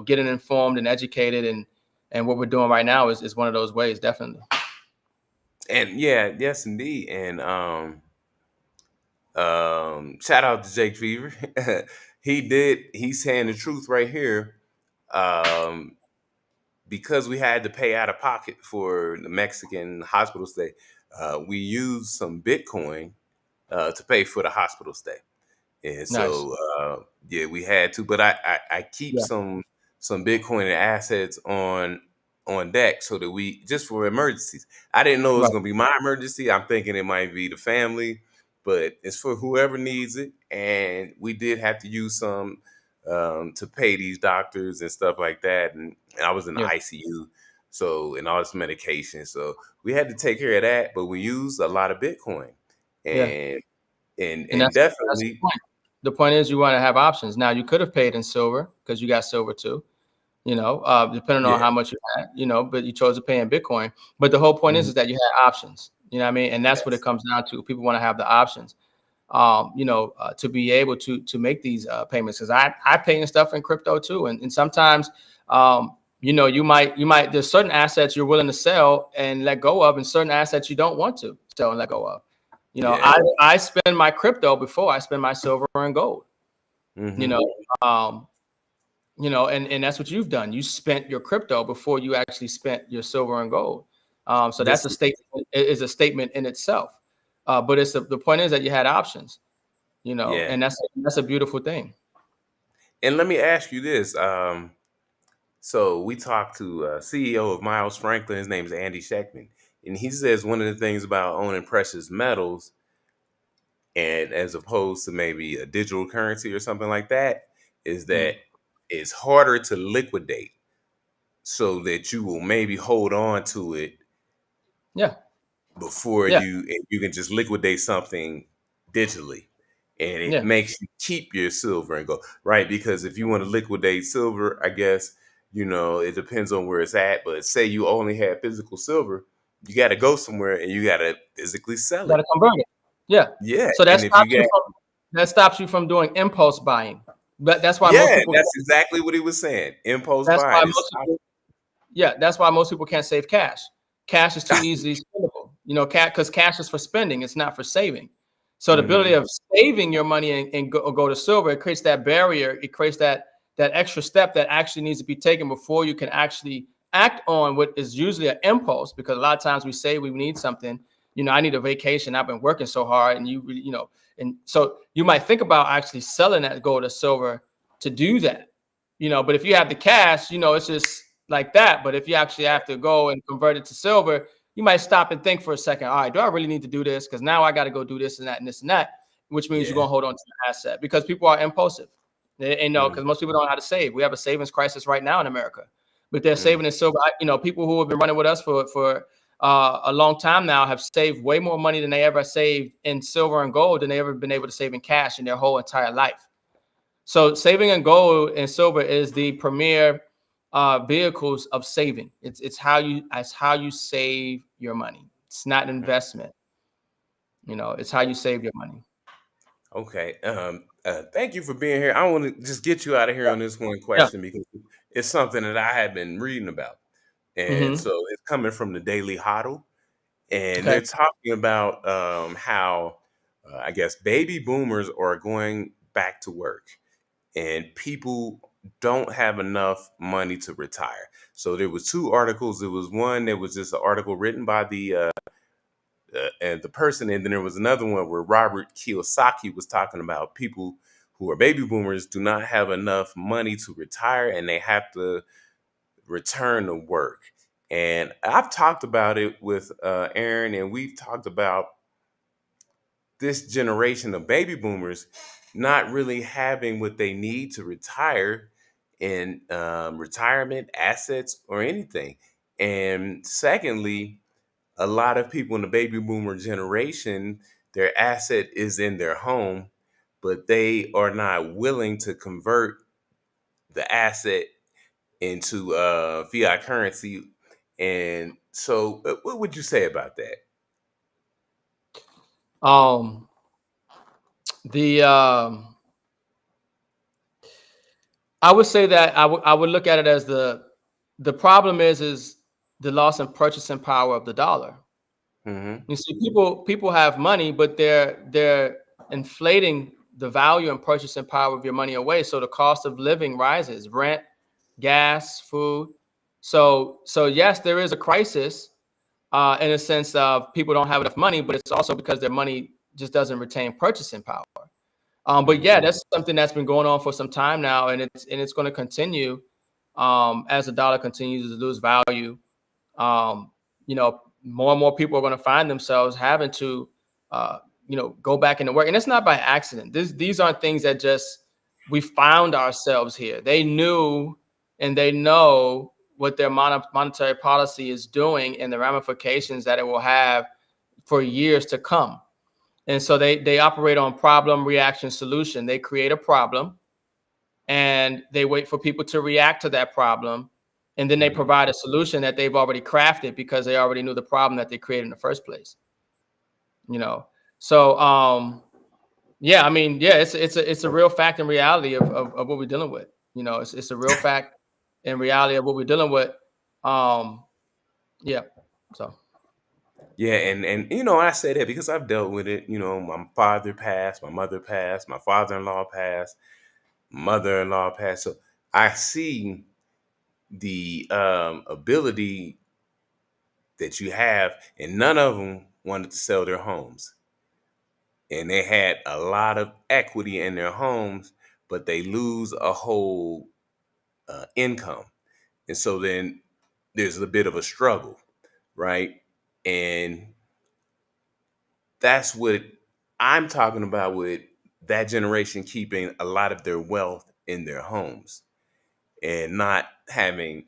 getting informed and educated, and what we're doing right now is one of those ways, definitely. And yeah, yes, indeed. And shout out to Jake Fever. He's saying the truth right here. Um, because we had to pay out of pocket for the Mexican hospital stay, we used some Bitcoin to pay for the hospital stay. And Nice. so yeah, we had to, but I keep Yeah. some Bitcoin and assets on deck so that we just for emergencies. I didn't know it was Right. gonna be my emergency. I'm thinking it might be the family, but it's for whoever needs it. And we did have to use some to pay these doctors and stuff like that. And I was in the Yeah. ICU, so and all this medication. So we had to take care of that, but we used a lot of Bitcoin. Yeah. And and And and that's the definitely point. The point is you want to have options. Now you could have paid in silver because you got silver too. Depending on yeah. how much you had, but you chose to pay in Bitcoin. But the whole point is Mhm. that you had options. You know what I mean? And that's what it Yes. comes down to. People want to have the options, to be able to make these payments. Because I pay in stuff in crypto too, and sometimes, you might there's certain assets you're willing to sell and let go of, and certain assets you don't want to sell and let go of. Yeah. I spend my crypto before I spend my silver and gold. You Hmm. know, um, and that's what you've done. You spent your crypto before you actually spent your silver and gold. So that's This a statement is a statement in itself. But the point is that you had options, yeah. and that's a beautiful thing. And let me ask you this. So we talked to CEO of Miles Franklin. His name is Andy Scheckman, and he says one of the things about owning precious metals, and as opposed to maybe a digital currency or something like that, is that Mm. it's harder to liquidate, so that you will maybe hold on to it Yeah, before yeah, you can just liquidate something digitally, and it yeah. makes you keep your silver and gold, right? Because if you want to liquidate silver, I guess it depends on where it's at, but say you only have physical silver, you got to go somewhere and you got to physically sell You got it. to convert it. Yeah. Yeah, So and if you got that stops you from doing impulse buying. But that's why most yeah, people. that's exactly what he was saying. Impulse That's why buying is most people. Yeah, that's why most people can't save cash. Cash is too easily spendable. Because cash is for spending, it's not for saving. So the ability hmm of saving your money and go to silver, it creates that barrier. It creates that extra step that actually needs to be taken before you can actually act on what is usually an impulse. Because a lot of times we say we need something. I need a vacation. I've been working so hard, and and so you might think about actually selling that gold or silver to do that. But if you have the cash, it's just like that. But if you actually have to go and convert it to silver, you might stop and think for a second. All right, do I really need to do this? Because now I got to go do this and that and this and that, which means you're yeah. gonna hold on to the asset because people are impulsive. And Mm-hmm. because most people don't know how to save. We have a savings crisis right now in America, but they're Mm-hmm. saving in silver. People who have been running with us for a long time now have saved way more money than they ever saved in silver and gold than they ever been able to save in cash in their whole entire life. So saving in gold and silver is the premier vehicles of saving. It's how you save your money. It's not an investment. It's how you save your money. Okay. Thank you for being here. I want to just get you out of here on this one Yeah. question because it's something that I had been reading about. And Mm-hmm. so it's coming from the Daily Huddle. And Okay. they're talking about how, I guess, baby boomers are going back to work and people don't have enough money to retire. So there was two articles. There was one that was just an article written by and the person, and then there was another one where Robert Kiyosaki was talking about people who are baby boomers do not have enough money to retire and they have to return to work. And I've talked about it with Aaron, and we've talked about this generation of baby boomers not really having what they need to retire in retirement assets or anything. And secondly, a lot of people in the baby boomer generation, their asset is in their home, but they are not willing to convert the asset into fiat currency. And so, what would you say about that? Um, the I would say that I would look at it as the problem is the loss in purchasing power of the dollar. Hmm. You see, people have money, but they're inflating the value and purchasing power of your money away. So the cost of living rises, rent, gas, food. So yes, there is a crisis in a sense of people don't have enough money, but it's also because their money just doesn't retain purchasing power. But yeah, Hmm. that's something that's been going on for some time now, and it's going to continue as the dollar continues to lose value. um, More and more people are going to find themselves having to, uh, go back into work. And it's not by accident. These aren't things that just we found ourselves here. They knew and they know what their monetary policy is doing and the ramifications that it will have for years to come. And so they operate on problem, reaction, solution. They create a problem and they wait for people to react to that problem, and then they Hmm. provide a solution that they've already crafted because they already knew the problem that they created in the first place. you know so yeah, I mean, yeah, it's a real fact and reality of what we're dealing with. It's a real fact and reality of what we're dealing with. um yeah, so Yeah, and I say that because I've dealt with it. My father passed, my mother passed, my father-in-law passed, mother-in-law passed. So I see the ability that you have, and none of them wanted to sell their homes, and they had a lot of equity in their homes, but they lose a whole income, and so then there's a bit of a struggle, right? And that's what I'm talking about with that generation keeping a lot of their wealth in their homes and not having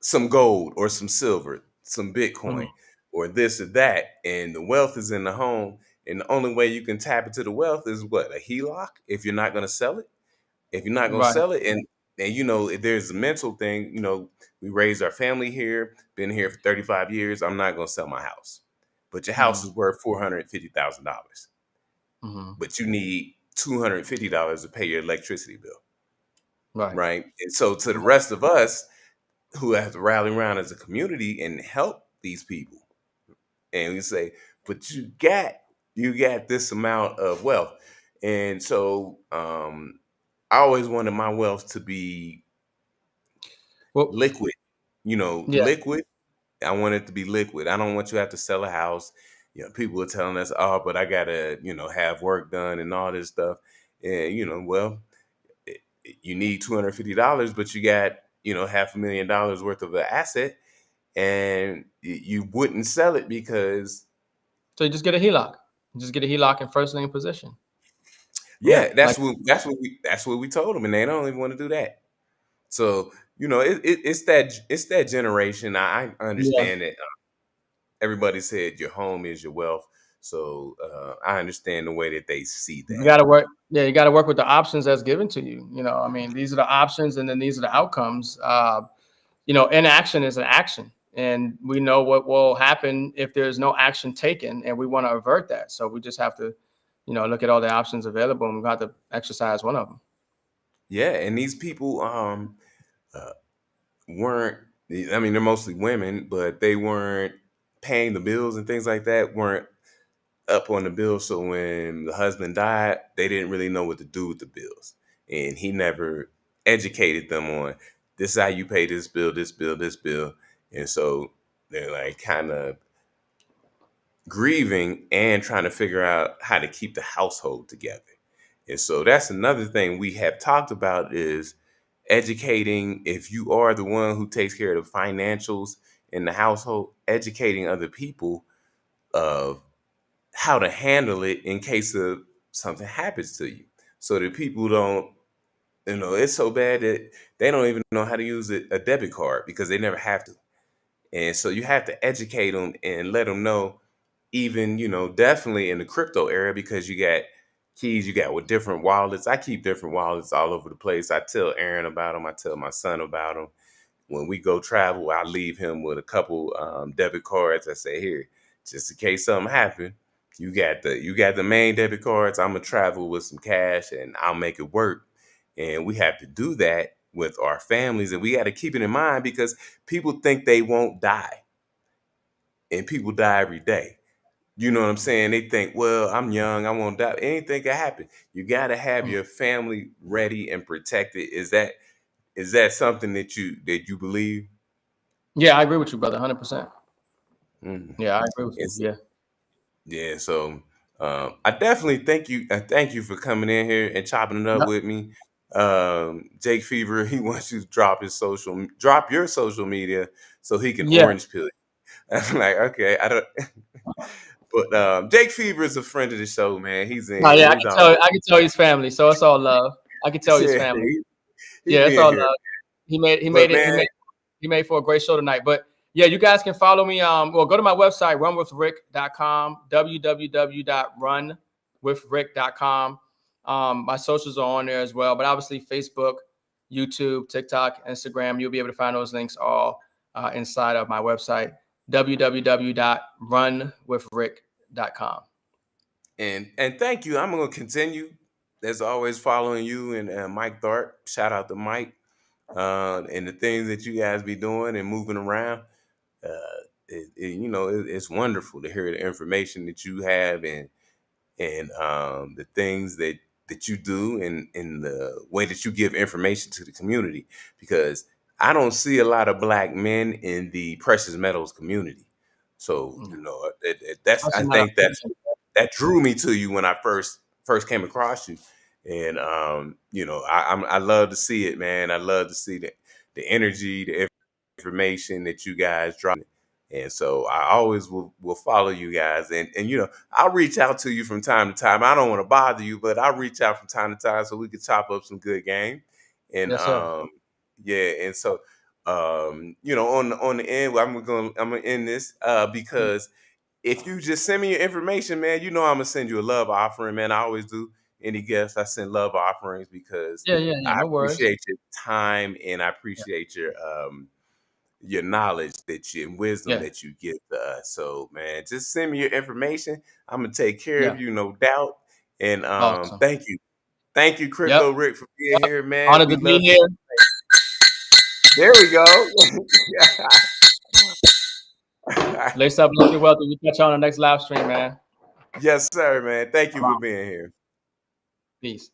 some gold or some silver, some Bitcoin mhm, or this or that. And the wealth is in the home. And the only way you can tap into the wealth is what? A HELOC if you're not going to sell it. If you're not going to right. sell it, and there's a mental thing. We raised our family here, been here for 35 years. I'm not going to sell my house. But your house Mhm, is worth $450,000. mhm, But you need $250 to pay your electricity bill, right. right? And so to the rest of us who have to rally around as a community and help these people, and we say, but you got this amount of wealth, and so I always wanted my wealth to be Well, liquid, yeah. liquid. I want it to be liquid. I don't want you to have to sell a house. People are telling us, oh, but I gotta, have work done and all this stuff. And well, you need $250, but you got $500,000 worth of an asset, and you wouldn't sell it because So you just get a HELOC. Just get a HELOC in first lien position. Yeah, yeah, like that's what we told them, and they don't even want to do that. So it's that generation. I yeah. understand that everybody said your home is your wealth, so I understand the way that they see You that. got to work. Yeah, you got to work with the options that's given to you. I mean, these are the options, and then these are the outcomes. Inaction is an action, and we know what will happen if there's no action taken, and we want to avert that. So we just have to, look at all the options available, and we have to exercise one of them. Yeah, and these people uh, weren't. I mean, they're mostly women, but they weren't paying the bills and things like that. Weren't up on the bills. So when the husband died, they didn't really know what to do with the bills. And he never educated them on this is how you pay this bill, this bill, this bill. And so they're like kind of grieving and trying to figure out how to keep the household together. And so that's another thing we have talked about is educating. If you are the one who takes care of the financials in the household, educating other people of how to handle it in case of something happens to you, so that people don't, it's so bad that they don't even know how to use a debit card because they never have to. And so you have to educate them and let them know, even, definitely in the crypto era, because you got keys, you got with different wallets. I keep different wallets all over the place. I tell Aaron about them. I tell my son about them. When we go travel, I leave him with a couple debit cards. I say, here, just in case something happen, you got the main debit cards. I'm gonna travel with some cash and I'll make it work. And we have to do that with our families, and we got to keep it in mind because people think they won't die, and people die every day. You know what I'm saying? They think, well, I'm young, I won't die. Anything can happen. You got to have Mm. your family ready and protected. Is that something that you believe? Yeah, I agree with you, brother. 100%. Mm. Yeah, I agree with you. It's, Yeah. yeah. So I definitely thank you. Thank you for coming in here and chopping it up Yep. with me. Jake Fever, he wants you to drop your social media so he can Yeah. orange pill you. I'm like, okay, I don't. But Jake Fever is a friend of the show, man. He's in No, here. yeah, He's always, I can tell he's family, so it's all love. I can tell he's yeah, family. he Yeah, it's be in all here. love. He made But it. man, He made for a great show tonight. But yeah, you guys can follow me. Well, go to my website, runwithrick.com, www.runwithrick.com. My socials are on there as well, but obviously Facebook, YouTube, TikTok, Instagram, you'll be able to find those links all inside of my website, www.runwithrick.com. and thank you. I'm gonna continue as always following you and Mike Dart. Shout out to Mike and the things that you guys be doing and moving around. It's wonderful to hear the information that you have and the things that you do and the way that you give information to the community, because I don't see a lot of black men in the precious metals community. So that's, I Especially not think that drew me to you when I first came across you. And I love to see it, man. I love to see the energy, the information that you guys drop. And so I always will follow you guys, and I'll reach out to you from time to time. I don't want to bother you, but I'll reach out from time to time so we can chop up some good game. And Yes, sir. yeah, and so on the end, I'm gonna end this because if you just send me your information, man, I'm gonna send you a love offering, man. I always do. Any guests, I send love offerings because Yeah. I No worries. appreciate your time and I Yeah. appreciate your knowledge and wisdom Yeah. that you give to us. So, man, just send me your information. I'm gonna take care Yeah. of you, no doubt. And Awesome. thank you, Yep. Crypto Rick, for being here, man. Honored We to be love you. here. There we go. Lace up, love you wealthy. We catch you on the next live stream, man. Yes, sir, man. Thank you for Wow. being here. Peace.